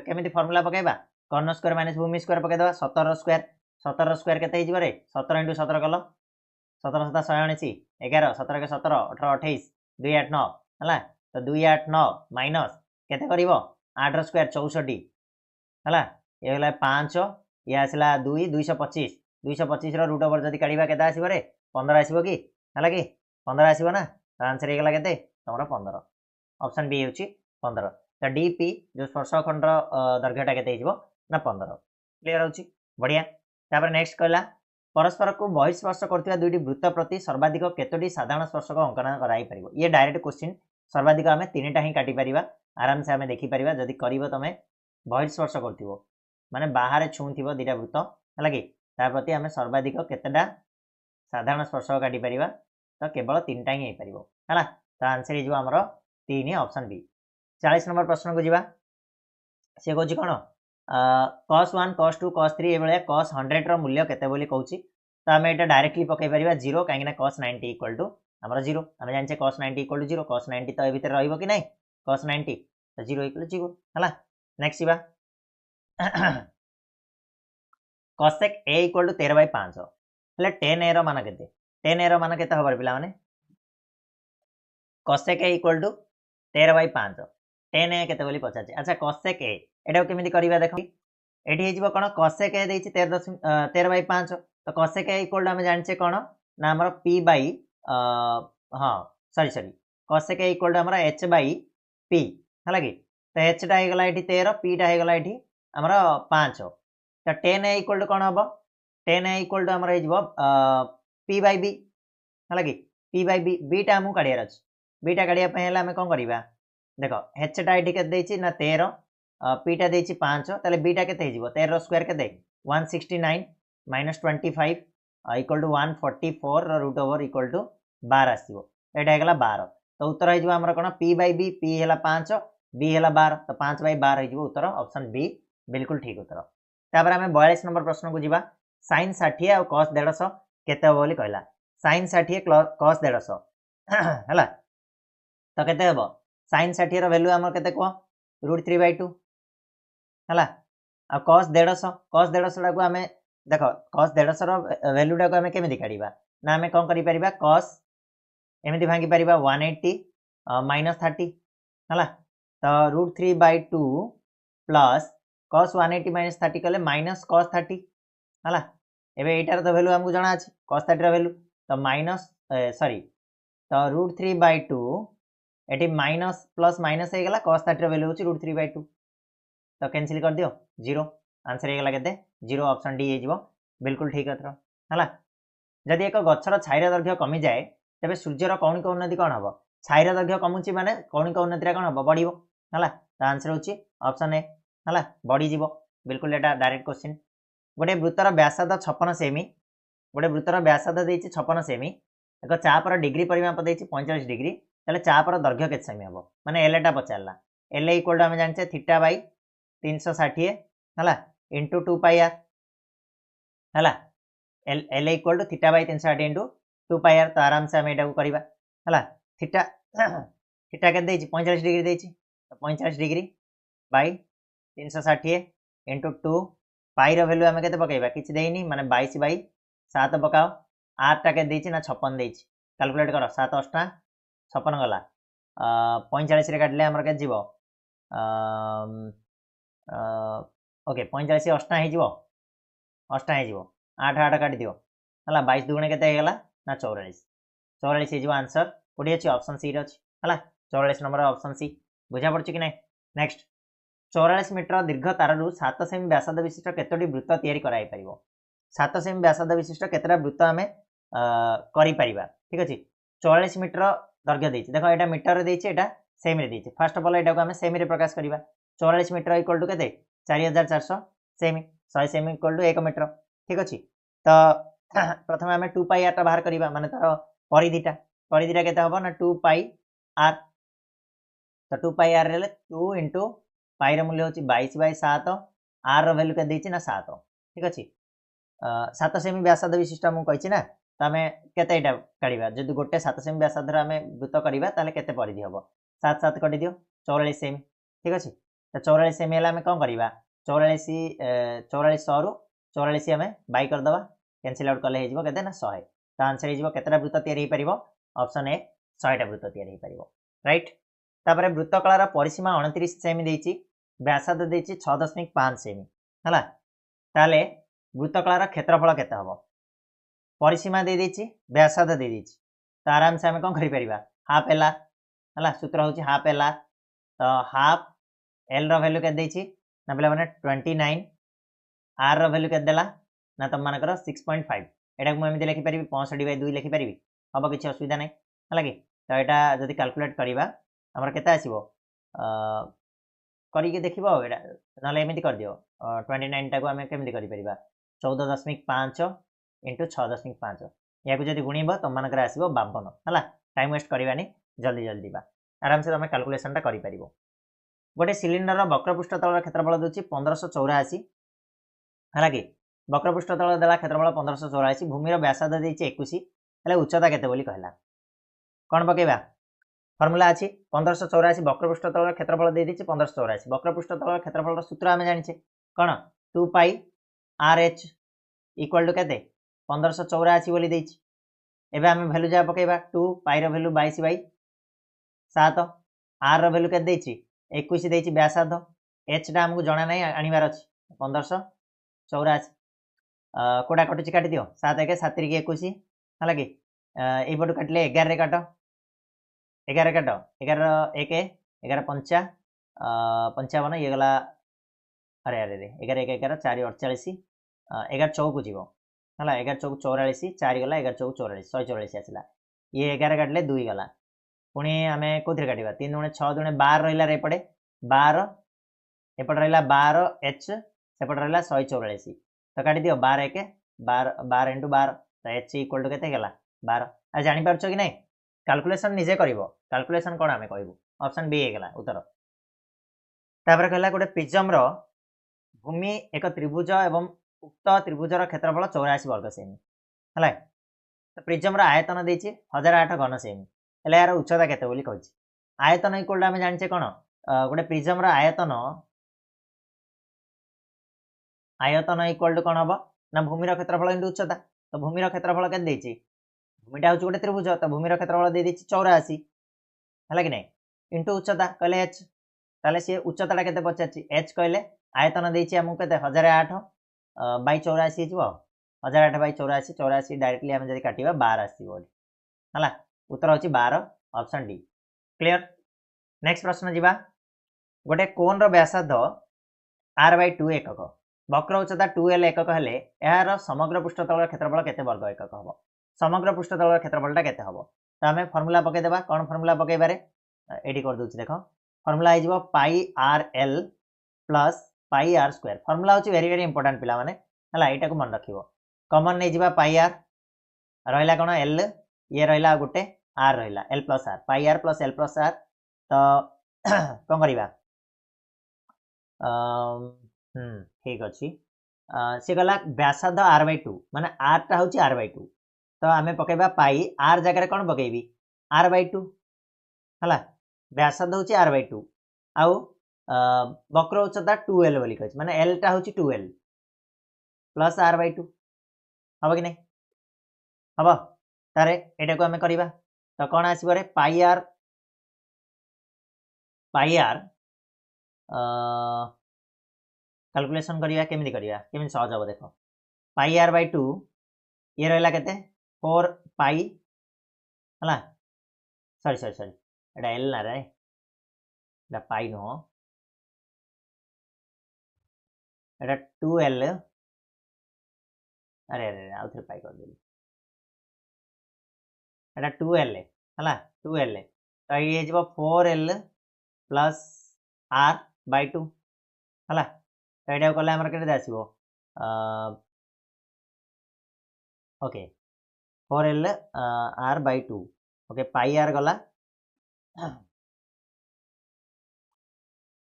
Speaker 1: केमी फर्मुला पकईबा कर्ण स्क्वायर माइनस भूमि स्क्वायर पकईदे 17 स्क्वायर केते 17 इंटू 17 कल 17 7 179 11 17 के 17 18 28 2 8 9 है तो 2 8 9 माइनस केते करिवो 8 स्क्वायर 64 है ये गला 5 ये आसला 2 225 225 रूट ओवर जदि काढ़ा केते आसो रे 15 आसो कि है कि 15 आसो ना तो आंसर ये गला केते तुम 15 ऑप्शन बी होची 15 तो डीपी जो स्पर्शक खंड दैर्घ्यटा केते हिजबो ना 15 क्लियर होची बढ़िया तापर नेक्स्ट कहला परस्पर को बहिस्पर्श करथिबा दुईटी वृत्त प्रति सर्वाधिक केतोटी साधारण स्पर्शक अंकन कराई परिबो ये डायरेक्ट क्वेश्चन सर्वाधिक आमे तीनटा ही काटी परिबा आराम से आमे देखि परिबा जदि करिवो तमे बहिस्पर्श करथिबो माने बाहर छुंथिबो दुईटा वृत्त हला कि ता प्रति आमे सर्वाधिक केतेटा साधारण स्पर्शक काटी परिबा तो केवल तीनटा ही परिबो हला तो आंसर हिजबो हमरो 3 ऑप्शन बी 40 नंबर प्रश्न को जीवा से कहूँ कौन cos 1 cos 2 cos 3 ये cos 100 रो मूल्य केते बोली कहूँ तो आम यहाँ डायरेक्टली पकई पार 0 कहीं cos 90 इक्वल टू आम 0 आम जाने cos 90 इक्वल टू 0 cos 90 तो ये भितर रही कि नहीं cos 90 तो 0 इक्वल 0 है नेक्स्ट जीवा cosec a इक्वल टू 13/5 हेले tan a रो मान केते tan a रो मान केते हबार पिला माने cosec a equal to 13/5 tan a केते बोली पचार अच्छा cosec a एटा केमिति करिबा देखो एठी हेजिबो कोन cosec a देछि 13/5 तो cosec a इक्वल टू हम जानछे कोन ना हमर p बाई हां sorry cosec a equal to हमर h बाई p है कि तो एच टा होगा ये 13 पी टा होगा ये आमर 5 तो 10 इक्वल टू कौन हम 10 इक्वल टू आमर हो पी बाय बी है कि पी बाय बी बीटा आमको काढ़ार अच्छे बीटा काढ़ापी आम कौन करवा देख एच टा ये ना 13 पीटा दे 5 ताले बीटा के 13 स्क्वायर के 169 minus 25 equal to 144 root over equal to 12 आसो यहाँ है 12 तो उत्तर होमर कौन पी बाय बी पी है 5 बी है 12 तो 5 बाय 12 हो उत्तर ऑप्शन बी बिल्कुल ठीक उत्तर तापर आम 42 नंबर प्रश्न को जीवा साइन 60 और कस 150 केते हम बोली कहला साइन 60 कस 150 है तो केते हम साइन 60 वैल्यू आम के कह √3/2 है आ कस 150 टाक आम देख कस 150 वैल्यू टाक आम केमी काढ़ा ना आम कौन कर कस एमती भांगी पार 180 माइनस 30 है तो √3/2 प्लस कस 180 माइनस 30 कले माइनस कस 30 है एवं यटार तो वैल्यू आमको जना अच्छे कस 30 वैल्यू तो माइनस सॉरी तो √3/2 ये माइनस प्लस माइनस होगा कस 30 वैल्यू हूँ √3/2 तो कैंसिल कर दियो 0 आंसर होगा के 0 ऑप्शन डी हो बिल्कुल ठीक है जदि एक गचर छाईर दैर्घ्य कमी जाए तेज सूर्यर कौणिक उन्नति कौन हम छाईर दैर्घ्य कमुची माने कौणिक उन्नति कौन हम बढ़ है तो आंसर हूँ ऑप्शन ए है बढ़ीज बिल्कुल यहाँ डायरेक्ट क्वेश्चन गोटे वृत्तर व्यासार्ध 56 सेमी गोटे वृत्तर व्यासार्ध देती 56 सेमी एक चापर डिग्री परिमाप देती 45 डिग्री तेल चापर दैर्घ्य के सेमी हम माने एल टा पचारा एल इक्वल टू आम जाने थीटा बाई 360 है इंटू 2πr है L equal to theta by 360 into 2πr तो आराम से आम यहाँ करवा है थीटा थीटा के 45 डिग्री देती 45 डिग्री बाई 360 इंटू 2 पाई रैल्यू आम के पकईवा किसी देनी माने 22/7 पकाओ आर टा के ना 56 देती कैलकुलेट कर 7 8 56 गला 45 काटिले आमर के जीव ओके 45 अष्टा हो अष्टा हो 8 8 काट दियो है 22 दुगुणे के ना 44 44 हो आंसर कौटी अच्छी ऑप्शन सी अच्छी है 44 नंबर ऑप्शन सी बुझा पड़ी कि ना नेक्स्ट 44 मीटर दीर्घ तारू 7 सेमी व्यासार्ध विशिष्ट केतोटी वृत्त तैयारी कराई परिबो 7 सेमी व्यासार्ध विशिष्ट केतटा वृत्त आम करिपरिबा ठीक अच्छे 44 मीटर दैर्घ्य देछि देखो एटा मीटर देछि एटा सेमी रे देछि फर्स्ट ऑफ ऑल एटा को आम सेमी रे प्रकाश करिबा 44 मीटर इक्वल टू केते 4400 cm 100 cm equal to 1 metre ठीक अच्छे तो प्रथम आम 2πr टा बाहर करिबा माने तार परिधिटा केते हबो ना 2πr तो 2πr रे 2 इंटू पाई मूल्य हूँ 22/7 आर रैल्यू के ना 7 ठीक अच्छे 7 सेमी व्यासार्ध विशिष्ट मुझे ना तो आम के काढ़ा जो गोटे 7 सेमी व्यासार्ध आम वृत्त करवा के परिधि हम 7 7 कटि दियो 44 सेमी ठीक अच्छे तो 44 सेमी आम कौन करवा 44 रु 44 आम बाई करदे कैंसिल आउट कले हो ना 100 तो आंसर हो केतटा वृत्त तैयारी हो पार ऑप्शन ए 100टा वृत्त तैयारी हो पार राइट तापर वृत्त कलार परिसीमा 29 सेमी देती व्यासार्ध देती 6.5 सेमी है ताले वृत्त कलार क्षेत्रफल केते हम परिसीमा दे देती व्यासार्ध दे देती तो आराम से आम कौन कर हाफ एल आर है सूत्र हूँ हाफ एल आर तो हाफ एल रैल्यू के ना पे मैंने 29 आर रैल्यू के ना तुम मानकर 6.5 यहाँ मुझे लिखिपारि 65/2 लिखिपारि हम किसी असुविधा ना है कि तो यहाँ जब कैलकुलेट करवा आमर केते आसीबो करिके देखिबो एटा नले एमिति कर दियो 29 टाको आमे केमिति करि परिबा 14.5 इंटू 6.5 याको जदि गुणिबो तुम मानकर आसीबो 52 हला टाइम वेस्ट करबानी जल्दी जल्दी बा आराम से तुम कैलकुलेशन टा करि परिबो गोटे सिलिंडर वक्रपृष्ठ तल क्षेत्रफल दोची 1584 है कि वक्रपृष्ठ तल देला क्षेत्रफल 1584 भूमिर व्यासार्ध देची 21 हेले उच्चता केते बोली कहला कोन पकेबा फर्मुला अच्छी 1584 वक्रपृष्ठ तल क्षेत्रफल दे दी 1584 वक्रपृष्ठ तल क्षेत्रफल सूत्र आम जाने कौन 2πr(h) इक्वल टू के 1584 बोली देछि एबे आम भैल्यू जहाँ पकेबा 2 पाई भैल्यू 22/7 आर भैल्यू के 21 देछि व्यासार्ध एच टा आमको जना नहीं आनिबार अच्छी 1584 कोटा कटुची काटी दियो 7 1 7 21 है कि यपटू काटिले 11 रे काट 11 काट 11 1 11 5 55 ये गला अरे अरे अरे 11 1 11 4 48 11 चौक जीव है 11 चौक 44 4 गला 11 चौक 44 144 आसला ये 11 काटिले 2 गला पुणी आम कौन काटा 3 दुणे 6 दुणे 12 रहा एपटे 12 एपटे रहा 12 एच सेपटे रहा 144 तो काट दियो 12 1 12 12 इंटू 12 तो एच इक्वल टू के 12 आ जापार कि ना कैलकुलेशन निजे कर कैलकुलेशन कौन आम कहूँ ऑप्शन बी होगा उत्तर तापर कहला गोटे प्रिज्म भूमि एक त्रिभुज एवं उक्त त्रिभुजर क्षेत्रफल 84 वर्ग सेमी है तो प्रिज्म आयतन देती 1008 घन सेमी है यार उच्चता केते बोली कहि आयतन इक्वल आम जाने कौन गोटे प्रिज्म आयतन इक्वल टू कौन हम ना भूमिर क्षेत्रफल इंटू उच्चता तो भूमिर क्षेत्रफल के भूमिटा हूँ गोटे त्रिभुज तो भूमिर क्षेत्रफल दे 84 है कि नहीं इंटू उच्चता कहले एच ताले सी उच्चता के पचार एच कहले आयतन देती आमको के 1008 बै 84 जीव 1008 बै 84 84 डायरेक्टली आम जब काटा 12 आसला उत्तर हूँ 12 ऑप्शन डी क्लियर नेक्स्ट प्रश्न जीवा गोटे कोन व्यासार्ध r/2 एकक वक्र उच्चता 2l एकक हेले यार समग्र पृष्ठतल क्षेत्रफल केते वर्ग एकक हम समग्र पृष्ठतल क्षेत्रफलटा केते हम तो आम फर्मूला पकईदेवा कौन फर्मूला पकईबारे ये कर दूसरी देख फर्मूला हो pi R L plus pi R square formula हूँ वेरी वेरी इंपोर्टेंट पिला माने है यहाँ को मन रख कमन नहीं जावा पाई आर रहा कौन एल ये रहा गोटे आर रहा L plus R pi R plus L plus R तो कौन करवा ठीक अच्छे सी गला व्यासार्ध r/2 माने r हूँ r/2 तो आम पकईबा पाई आर जगह कौन पकईबी r/2 है व्यासार्ध हूँ r/2 आउ वक्र उच्चता 2l बोली कही माने l टा हूँ 2l प्लस r/2 हम कि नहीं हम तारे एटा को आम करवा तो कौन आसवे पाई आर कैलकुलेशन करवा केमी केमी सहज हम देख पाई r/2 ये रहा के 4 पाई है सॉरी सॉरी सॉरी एटा एल ना रे एटा पाई नुह एटा 2l अरे अरे आउ थे पाई कर देली एटा 2l है 2l तो ये 4l प्लस r/2 है तो यहाँ कले आम के आसो okay 4l r/2 okay pi are गला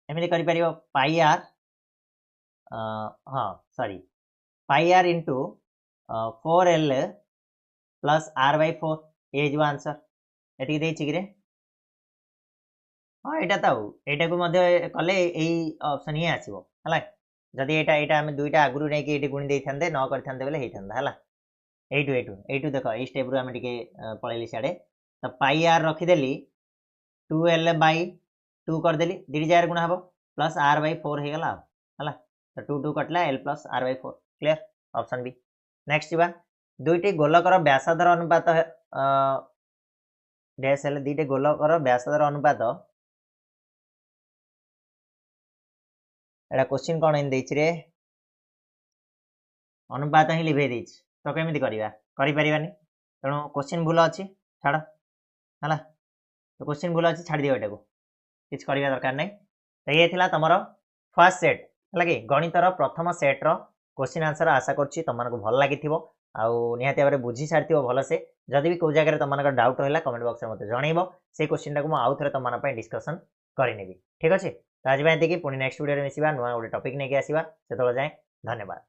Speaker 1: एमती कर पाई आर हाँ sorry pi R into 4l plus r/4 ये जो आंसर ये कि हाँ यहाँ तो यहाँ को कले यही ऑप्शन ही आसो है जदि यहाँ आम दुईटा आगुरी नहीं गुणी दे था न करते बोले होता है एटू देख ये स्टेप रू आम टे पलैली सियाड़े तो पाई आर रखीदेली 2l/2 करदेली दी जगह गुणा हम प्लस r/4 हो गला है तो 2 कटला l plus r/4 clear option B next जा दुईटी गोलकर व्यासार्धर अनुपात डैश हेले दुईटी गोलकर व्यासार्धर अनुपात एटा क्वेश्चन कौन इन रे अनुपात ही लिभे देछ तो केमिति करवा करिपारिबानी तेणु क्वेश्चन भूल अच्छी छाड़ है तो क्वेश्चन भूल अच्छी छाड़ दियो एटा को किछ करवा दरकार नहीं तो ये थिला तमरो फर्स्ट सेट है कि गणितर प्रथम सेट्र क्वेश्चन आंसर आशा करुच्ची तुमको भल लगी निहाती भाव में बुझी सारी भलसे जदि भी कौ जगह तुम डाउट रहा कमेंट बॉक्स में मत जनइब से क्वेश्चन टाक आउ थे तुम डिस्कसन करनेबी ठीक अच्छे तो आज ये पुणी नेक्स्ट वीडियो में मिसिबा नुआ गोटे टॉपिक नहीं आसवा से जाए धन्यवाद।